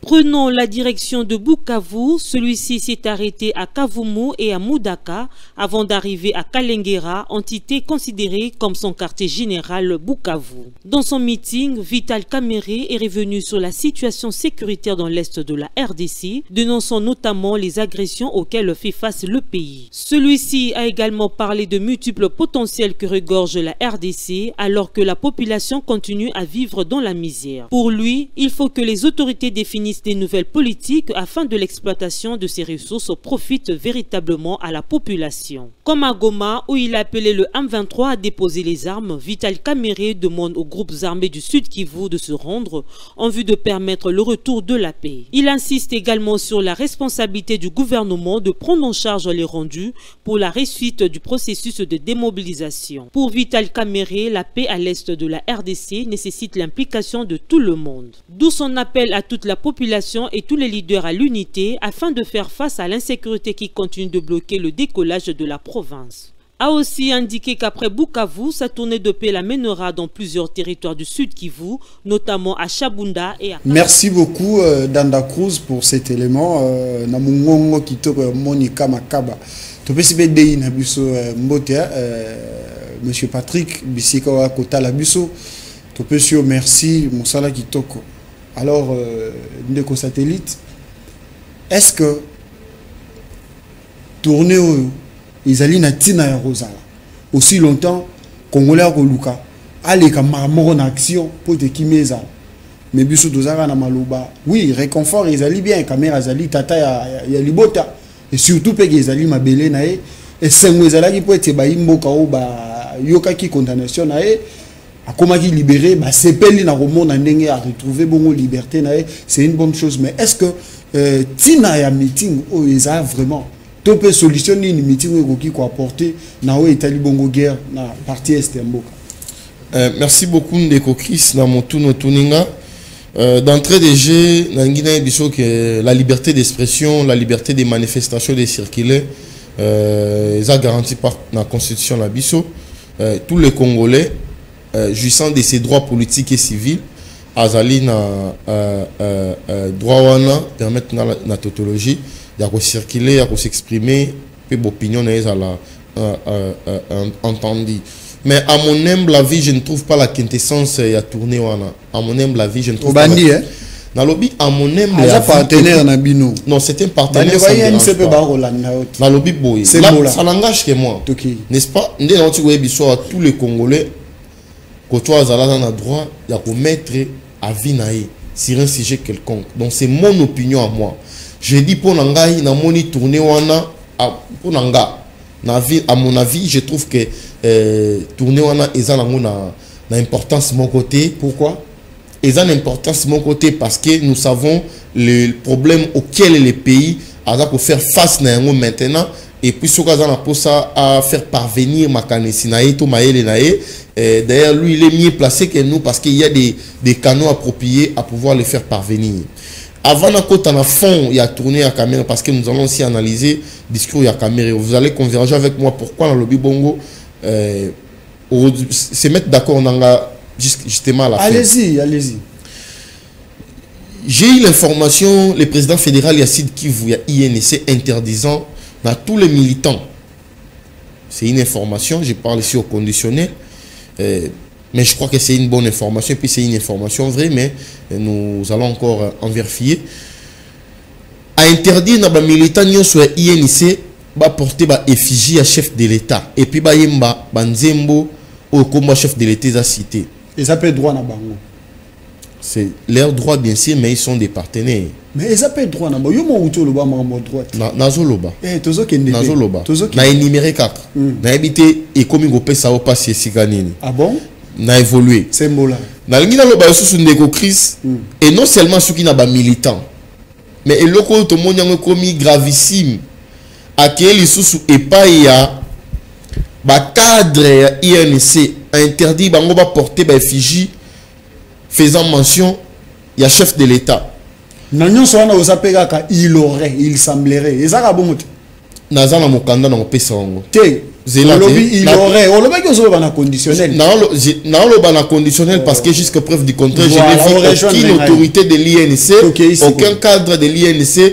Prenons la direction de Bukavu. Celui-ci s'est arrêté à Kavumu et à Mudaka avant d'arriver à Kalengera, entité considérée comme son quartier général Bukavu. Dans son meeting, Vital Kamerhe est revenu sur la situation sécuritaire dans l'est de la RDC, dénonçant notamment les agressions auxquelles fait face le pays. Celui-ci a également parlé de multiples potentiels que regorge la RDC alors que la population continue à vivre dans la misère. Pour lui, il faut que les autorités définissent des nouvelles politiques afin de l'exploitation de ces ressources profite véritablement à la population. Comme à Goma, où il a appelé le M23 à déposer les armes, Vital Kamerhe demande aux groupes armés du Sud Kivu de se rendre en vue de permettre le retour de la paix. Il insiste également sur la responsabilité du gouvernement de prendre en charge les rendus pour la réussite du processus de démobilisation. Pour Vital Kamerhe, la paix à l'est de la RDC nécessite l'implication de tout le monde. D'où son appel à toute la population et tous les leaders à l'unité afin de faire face à l'insécurité qui continue de bloquer le décollage de la province. A aussi indiqué qu'après Bukavu, sa tournée de paix la mènera dans plusieurs territoires du Sud Kivu, notamment à Chabunda et à... Merci beaucoup Danda Cruz pour cet élément. Namungongo Kitoko Monica Makaba. Topesibe Dei Nabuso Mbotea, Monsieur Patrick Bisika Kota Labuso. Topesio merci Moussala Kitoko. Alors, Ndeko Satellite, est-ce que tourner ils allaient na tina ya Rosala aussi longtemps Congolais ko luka allez ka marmoro na action pour te kimeza mais biso dozaka na maloba oui réconfort ils allaient bien caméra zali tata ya libota et surtout pe ils allaient mabele na et sengo ils allaient pour être ba imboka o ba yoka ki condamnation na e a comment qui libéré bah c'est peli na romona ndenge à retrouver bongo liberté na c'est une bonne chose mais est-ce que tina ya meeting o eza vraiment to peut solutionner une meeting qui ko apporter na o Italie bongo guerre na partie est mboka. Merci beaucoup Ndeko Chris na motuno tuninga d'entrée de jeu na ngina biso que la liberté d'expression, la liberté de manifestation de circuler eza garantie par la constitution la biso tous les Congolais jouissant de ses droits politiques et civils, azali na droit wana permettre na tautologie ya ko circuler, ya ko s'exprimer, pe opinion na ezala entendu. Mais à mon humble avis, je ne trouve pas la quintessence ya tourner wana. À mon humble avis, je ne trouve pas. Bandi hein. Na lobby à mon humble avis. Partenaire na bino. Non, c'est un partenaire. Na lobby boy. Ça n'engage que moi. N'est-ce pas? Ndé na tu biso à tous les Congolais. Que toi, a droit de mettre à vie sur un sujet quelconque. Donc, c'est mon opinion à moi. Je dis pour Nangaï, na moni tourner wana pour Nanga. À mon avis, je trouve que tourner wana na importance de mon côté. Pourquoi? Ils ont l'importance de mon côté parce que nous savons les problèmes auxquels les pays ont faire face maintenant. Et puis, ce qu'on a à faire parvenir d'ailleurs, lui, il est mieux placé que nous parce qu'il y a des canaux appropriés à pouvoir les faire parvenir. Avant de fond, il y a tourné à caméra parce que nous allons aussi analyser le discours à caméra. Vous allez converger avec moi pourquoi dans le lobby bongo se mettre d'accord justement à la fin. Allez-y, allez-y. J'ai eu l'information, le président fédéral Yacide Kivu, INC, interdisant à tous les militants. C'est une information, je parle ici au conditionnel, mais je crois que c'est une bonne information, et puis c'est une information vraie, mais nous allons encore en vérifier. A interdire les militants sur INC de porter effigie à chef de l'État, et puis Banzembo au combat chef de l'État a cité. Et ça peut droit na bango. C'est leur droit, bien sûr, mais ils sont des partenaires. Mais ils appellent droit. Il y a un droit. Nazoloba. Nazoloba. Na énuméré 4. Na habité et comme il peut savoir pas si c'est gagné. Ah bon? Na évolué. C'est mola. Na l'ingina loba sous une crise et non seulement ceux qui n'a pas militant, mais le local tout le monde a commis gravissime. À quel sous et pas il y a ba cadre INC interdit bango ba porter ba effigie faisant mention il y a chef de l'État. Nanyon soana osapega ka il aurait, il semblerait. Et ça ka bon moto. Nazana mokanda na pesa ngo. Té. Il aurait. On le met que sur le conditionnel. Non, le conditionnel parce que jusqu'à preuve du contraire, je n'ai vu aucune autorité de l'INC, aucun cadre de l'INC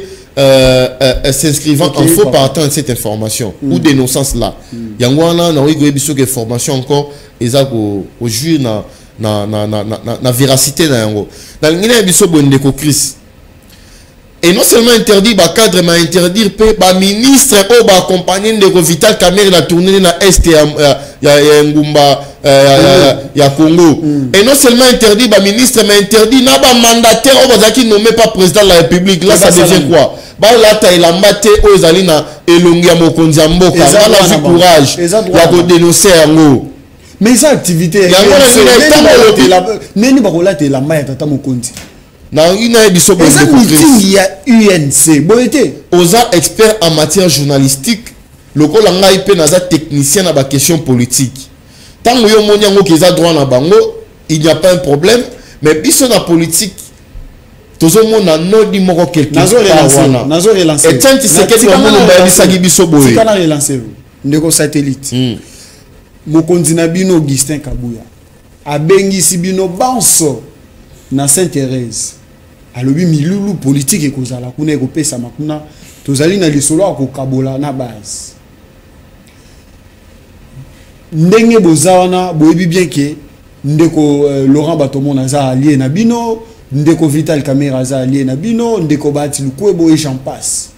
s'inscrivant en faux par rapport à cette information ou dénonçant cela. Il y a une formation encore et ça au juge na véracité na yango. Dans l'ingénieur biso bondeko Chris. Et non seulement interdit le cadre, mais interdire le ministre ou accompagner de Vital Kamerhe la tournée dans l'Est Ngumba Congo. Et non seulement interdit le ministre, mais interdit le mandataire qui nommé pas président de la République. Là, ça devient quoi? Là, il a maté aux Alina et Longia Mokonzi Mboka. Là, il a du courage. Il a dénoncé Yango. Mais ces activités, il y a dans une il y a UNC. Oza expert en matière journalistique, le colanga IP naza technicien dans la question politique. Tant que yo monyango qui a droit na bango, il n'y a pas un problème, mais biso na politique tozo mona nodi moko quelque chose. Nazo relancer. Et tant que c'est que mona ba bisagi biso boye. Kana relancer. Ndeko satellite. Mokonzi na bino Augustin Kabuya. Abengisi bino banso na Sainte-Thérèse. Alobi milulu politique et kozala kuna ekopesa makuna tozali na lisolo akokabola na base ndenge bozawana boyebi bien que ndeko Laurent Batomo naza allié na bino ndeko Vital Kamerhe aza allié na bino ndeko Bati Lukwebo et j'en passe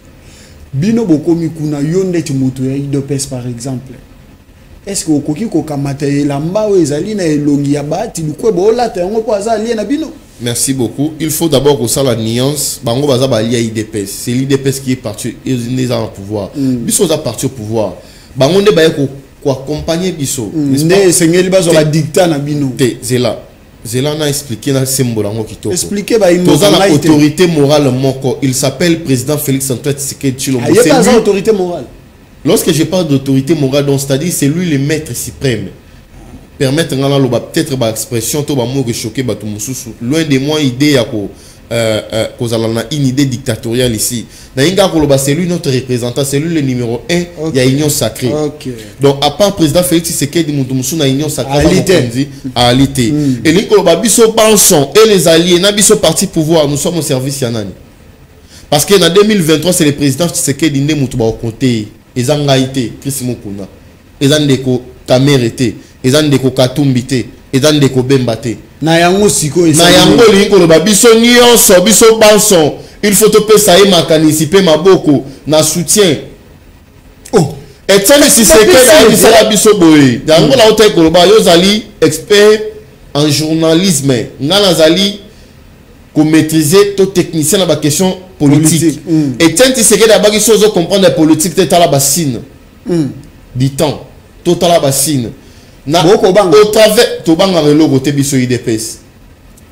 bino bokomi kuna yonde timoto ya IDPS par exemple. Est-ce que okoki ko kamata elamba o ezali na elongi ya Bati Lukwebo la te ngo po aza allié na bino? Merci beaucoup. Il faut d'abord que ça la nuance. Bango baza ba lié IDPS. C'est l'IDPS qui est parti. Ils sont en pouvoir. Biso za parti au pouvoir. Bango ne ba ko accompagner biso. Ne sengeli bazo la dictat na bino. Zela n'a expliqué na symbole ngo kitoko. Expliquer ba la autorité morale moko. Il s'appelle président Félix Antoine Tshisekedi Tshilombo. Il y a pas autorité morale. Lorsque je parle d'autorité morale, donc c'est-à-dire c'est lui le maître suprême. Permettre peut-être par expression to ba mo choquer ba loin de moi idée à une idée dictatoriale ici na inga ko c'est lui notre représentant, c'est lui le numéro 1 il y a union sacrée. Donc à part président Félix Tshisekedi mutu na union sacrée à alité et l'inko ba biso banson et les alliés na biso parti pouvoir nous sommes au service yanani parce que en 2023 c'est le président Tshisekedi ndé mutu ba côté ezangaité Chris Mukuna ezandeko Kamerhe ezan ndeko Katumbi te ezan ndeko Bemba te na yango siko na yango linko ba biso nyonso biso banson il faut te pesa e makanisipe maboko na soutien et tel si c'est que la biso boye yango la hôtel koloba yo zali expert en journalisme ngana zali ko maîtriser to technicien na ba question politique et tel si c'est que d'abord il faut comprendre la politique te la bassine du temps total la bassine na au travers to banga relo côté biso IDPS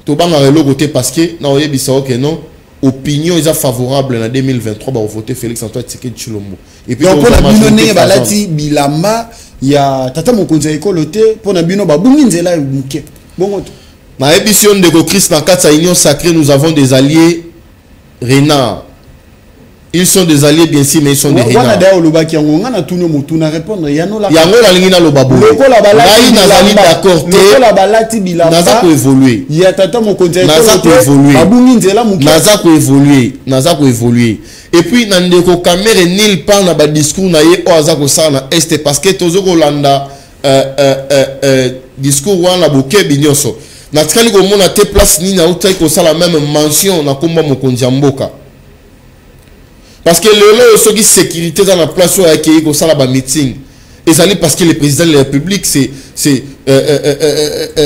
to banga relo côté parce que na oye biso que non opinion est favorable en 2023 ba voter Félix Antoine Tshisekedi Tshilombo et puis donc pour la bino balati bilamba ya tata mokonzi ekolote pour na bino ba bungi nzela muke bongo na émission de Christ na kata union sacrée nous avons des alliés renards. Ils sont des alliés bien sûr mais ils sont des renards. Wana da olobaki yango ngana tuno mutu na répondre yango la yango la lingi na lobabo. Lokola balati nazali d'accord te. Lokola balati bilamba. Naza ko évoluer. Ya tata mokonzi naza ko évoluer. Babungi nzela muke. Naza ko évoluer. Et puis na ndeko Kamerhe nil pas na ba discours na ye o aza ko sa na est parce que tozo ko landa discours wana boke binyoso. Na tikali ko mona te place ni na utai ko sa la même mention na komba mokonzi mboka. Parce que le ceux qui sécurité dans la place où il y a un meeting, et ça parce que le président de la République, c'est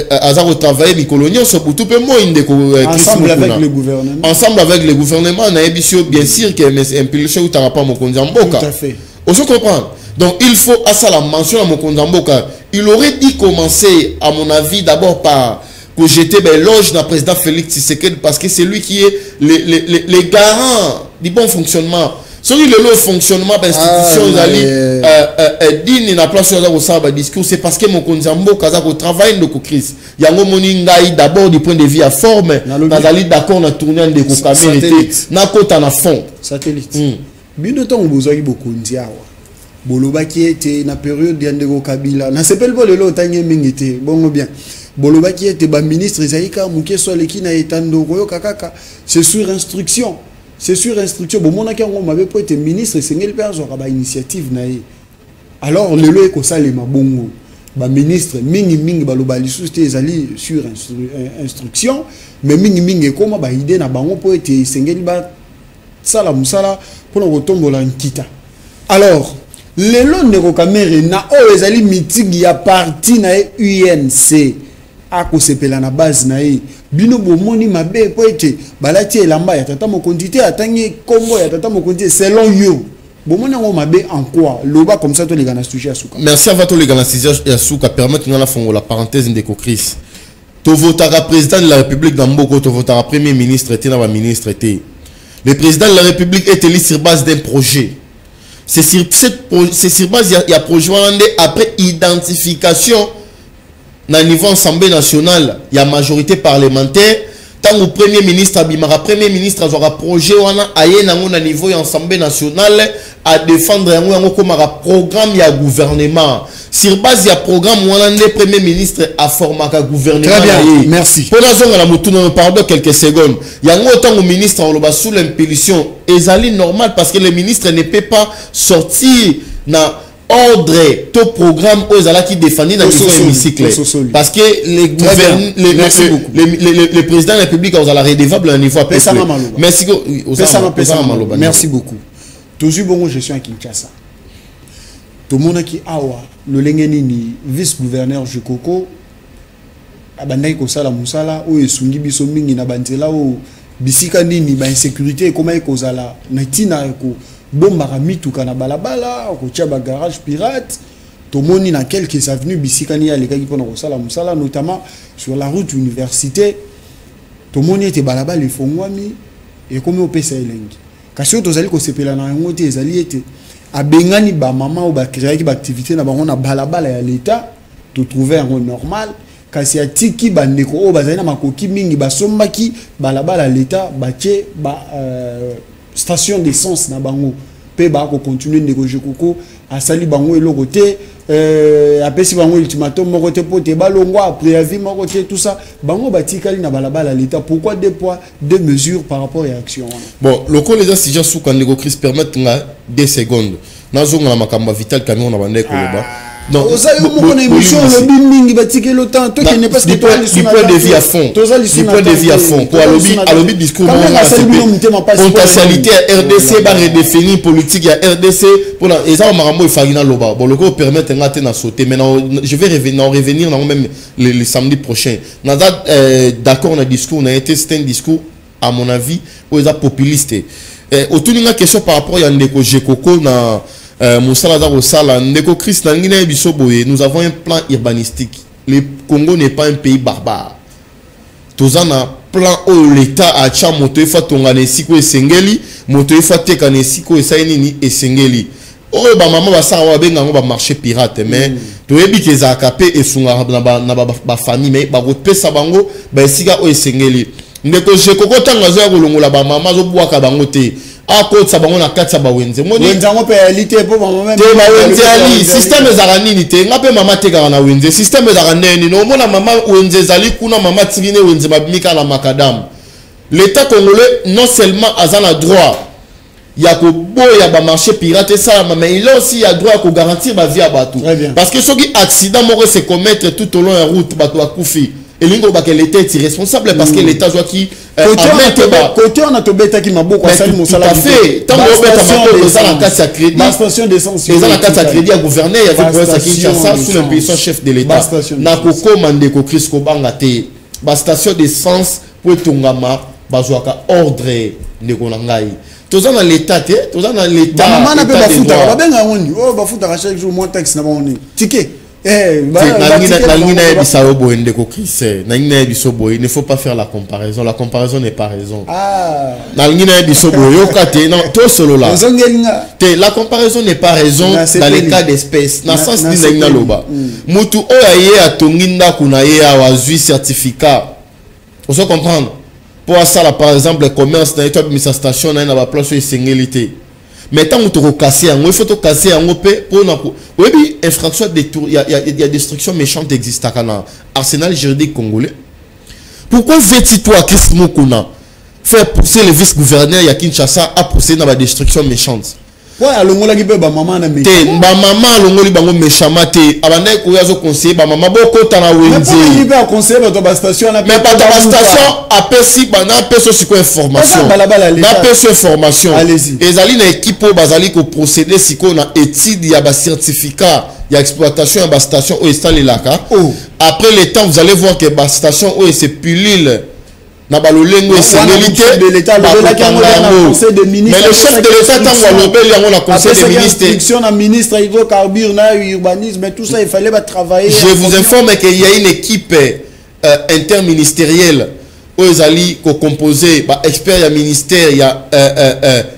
Azar au travail des coloniaux sur tout peu moins ensemble avec le gouvernement. Ensemble avec le gouvernement, on a bien sûr que mais impulsé ou t'as pas mon Konzamboka. Tout à fait. On se comprend. Donc il faut à ça la mention à mon Konzamboka. Il aurait dû commencer à mon avis d'abord par que j'étais l'éloge d'un président Félix Tshisekedi parce que c'est lui qui est les garants du bon fonctionnement. Celui le fonctionnement de l'institution, digne na place au sabre discours, c'est parce que mon Konzambo Kazako travaille de Kokris. Yango moningai d'abord du point de vue à forme, nazali d'accord na tourner de Kokamérité, na kota na fond. Satellite. Bino temps bozaki bokonziawa. Bolobaki était na période de Kabila. Na sepel bo lelo tanye mingité. Bongo bien. Bolobaki était ba ministre Zaïka Mouké Soleki na etando koyo kakaka. C'est sur instruction. C'est sur instruction. Bon, mon accord, on m'avait été ministre, c'est une initiative. Alors, le loi est ça, les mabongo. Ba ministre, mingi, balobali sur instruction. Mais mingi, comment ba idée na bango pour être sengeli ba sala musala pour nous retomber dans kita. Alors, le long de Rokamere na o ezali meeting ya parti na UNC. Ako sepela na base na e bino bomoni mabe po ete balati elamba ya tata mokondité atangi kombo ya tata mokondité selon yo bomoni ngo mabe en quoi loba comme ça to les gana sujet asuka. Merci à vato les gana sujet asuka permettre nous la fongo la parenthèse de Kokris to votera président de la République dans Mboko to votera premier ministre était na ba ministre était le président de la République est élu sur base d'un projet. C'est sur base il y a projet après identification. Dans le niveau Assemblée nationale, il y a majorité parlementaire. Tant que premier ministre Abimara, premier ministre aura projet à niveau Assemblée nationale à défendre un programme il y a gouvernement. Sur base il y a programme le premier ministre a formé un gouvernement. Très bien, merci. Pour la pardon quelques secondes. Il y a autant au ministre sous l'impulsion. Et c'est normal parce que le ministre ne peut pas sortir dans ordre tout programme aux ala qui défendent dans le hémicycle parce que les le président de la République aux ala redevable à niveau merci merci beaucoup toujours bon je suis à Kinshasa tout le monde qui awa le lengenini vice-gouverneur Jekoko abandai ko sala musala o esungi biso mingi na banzela o bisika nini ba insécurité comment ekozala na tina ko bomba mituka na balabala ko tchaba garage pirate tomoni na quelques avenues bisikani ya lekaki pona ko sala musala notamment sur la route université tomoni ete balabala efongwami et comme opesa elengi kasi tozali ko sepela na ngo te ezali ete abengani ba mama ou ba créer ki ba activité na bango na balabala ya l'état to trouver un normal kasi atiki bandeko o bazali na makoki mingi basombaki balabala l'état batie ba station d'essence na bango pe ba ko continuer ndeko Jekoko asali bango eloko te apesi bango ultimatum moko te pote balongwa préavis moko te tout ça bango batikali na balabala l'état pourquoi deux poids deux mesures par rapport à action. Bon loko les assistants sous quand ndeko Chris permettre nga 2 secondes nazonga na makamba vital camion na bandeko loba. Donc, émission le biming batique le temps toi qui n'est pas du point de vue à fond du point de vue à fond pour à lobby discours potentialité RDC va redéfinir politique à RDC pour et ça marambo farina loba bon le coup permettre ngate na sauter maintenant je vais revenir dans même le samedi prochain d'accord on a discours on a été c'est un discours à mon avis où ils a populiste autour d'une question par rapport à Ndeko Jekoko na nous avons un plan urbanistique. Le Congo n'est pas un pays barbare. Tous en a plan où l'État a tcha moto e fa tongane siko esengeli, moto e fa tekane siko esaini esengeli. Oh ba maman ba sa wa benga ba marché pirate mais to ebi ke za kapé e sunga na ba famille mais ba ko pesa bango ba sika o esengeli. Ndeko Jekoko tanga zo ya kolongola ba maman zo bwaka bango te. A cause ça bango na katsa ba wenze moni nzango pealité po maman même te ba wenze ali système za nini te ngape mama te kana wenze système za neni no mona mama wenze zali kuna mama tirine wenze babimika na makadam l'état congolais non seulement azana droit ya ko boya ba marché pirate ça mais il a aussi a droit à garantir ba vie à batou parce que ceux qui accident moko se commettre tout au long de la route batou akufi et l'ingo ba que l'État est irresponsable parce que l'État doit qui côté on a to beta qui m'a beaucoup ça tout à fait tant on beta mako dans la carte à crédit la station d'essence dans la carte à crédit à gouverner il y a des problèmes qui ça sous l'impulsion chef de l'État na koko mande ko Chris Kobanga te ba station d'essence pour tongama bazwaka ordre ndeko na ngai toza na l'État te toza na l'État maman na pe ba futa ba benga ngoni oh ba futa chaque jour moins taxe na ba ngoni ticket il ne faut pas faire la comparaison. La comparaison n'est pas raison. La comparaison n'est pas raison dans les cas d'espèce. Dans le sens Mutu oyaye a tonginda kunaye a wazui certificat. Vous pouvez comprendre. Pour ça, par exemple, le commerce dans les station na place où il mais tant que tu casser il faut te casser en OP pour oui infraction il y a destruction méchante existe à arsenal juridique congolais. Pourquoi veux-tu toi Chris Mukuna faire pousser le vice-gouverneur ya Kinshasa à procéder dans la destruction méchante? Ouais, alongola ki pe ba maman na méchant. Te ba maman alongoli bango méchant te abandai ko yazo conseiller ba maman boko tana wenze. Mais pourquoi il peut conseiller ba ba station na mais pas ba station apesi bana peso siko information. Na peso information. Allez-y. Ezali na équipe bazali ko procéder siko na étude ya ba certificat ya exploitation ya ba station o installé là. Après le temps vous allez voir que ba station o c'est pilule. Mais le chef de l'État mais le chef de l'État a conseil des ministres na ministre hydrocarbures na urbanisme mais tout ça il fallait travailler. Je vous informe qu'il y a une équipe interministérielle où ils allaient composer experts, il y a ministère, il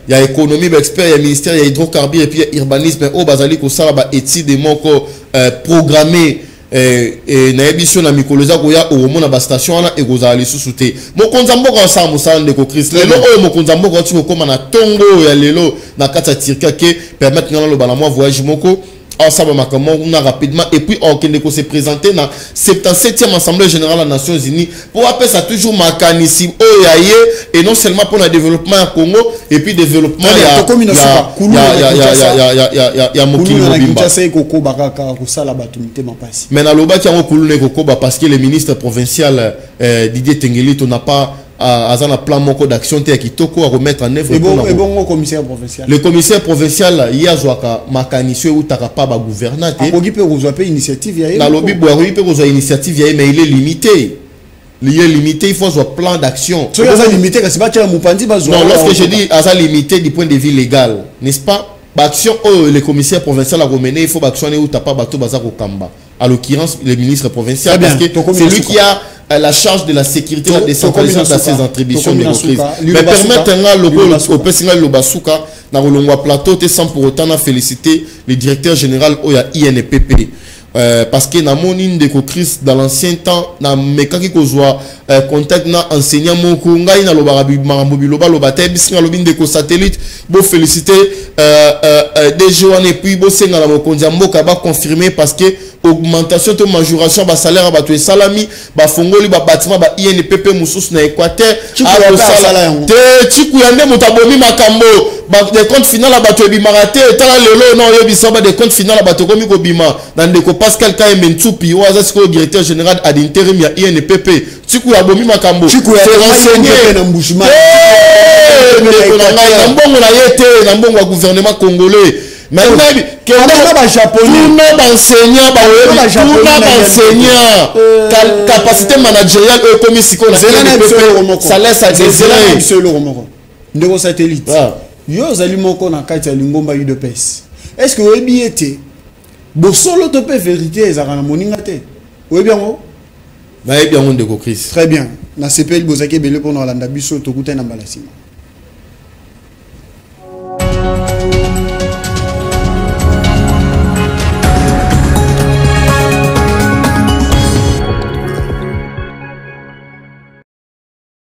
y a économie, expert, il y a ministère, il y a hydrocarbures et puis urbanisme où ils allaient ça études de moko programmé et na émission na mikoloza ko ya o mona ba station na egoza ali susute mokonza mboko sa musala ndeko Chris lelo oyo mokonza mboko ti ko na tongo ya lelo na kata tirka ke permettre ngana lo bala moi voyage moko ça va rapidement et puis on se présenter dans 77e assemblée générale des Nations Unies pour appeler ça toujours mécanisme et non seulement pour le développement au Congo et puis développement mais na loba ki ngokulu koko parce que le ministre provincial Didier Tengelito n'a pas un plan moko d'action qui toko à remettre en œuvre. Et bon commissaire provincial. Le commissaire provincial il y a zoaka makanisio ou takapa ba gouverneur. Il peut rejoindre initiative ya. Na lobby boire il peut rejoindre initiative ya mais il est limité. Il est limité, il faut un plan d'action. So ça limité que c'est pas tiens Mupandi ba. Non, lorsque je dis ça limité du point de vue légal, n'est-ce pas? Action le commissaire provincial a remené, il faut actionner ou tapa bateau bazar au Kamba. À l'occurrence le ministre provincial parce que c'est lui qui a la charge de la sécurité et la décentralisation de ses attributions de l'entreprise. Mais permettez-moi le président Lobasuka dans le plateau sans pour autant féliciter le directeur général Oya INPP. Parce que dans mon de Chris dans l'ancien temps na mekaki ko zwa contact na enseignant moko ngai na lobarabi marambobi loba lobate bisinga lobi de ko satellite bo féliciter des jours et puis bo senga la mokonza mboka ba confirmer parce que augmentation de majoration ba salaire ba to salami ba fongoli ba bâtiment ba INPP mususu na Équateur te chiku yande mutabomi makambo ba de compte final ba to bimaraté tala lelo non yebisa ba de compte final ba to komi ko bima dans de Pascal Kaementsupi ou le directeur général ad intérim ya INPP chiku ya bomi makambo chiku ya renseigné na mbushima na mbongo na yete na mbongo wa gouvernement congolais mais que ba japonais ba enseignant capacité managériale comme siko na INPP ça laisse à désirer ndeko satellite yo zali moko na kati ya lingomba UDPS est-ce que vous été Bosolo te peut vérité ezaka na moninga te. Oui bien ngo. Ba bien on de Chris. Très bien. Na CPL bozaki belé pour na landa biso to kuta na balasima.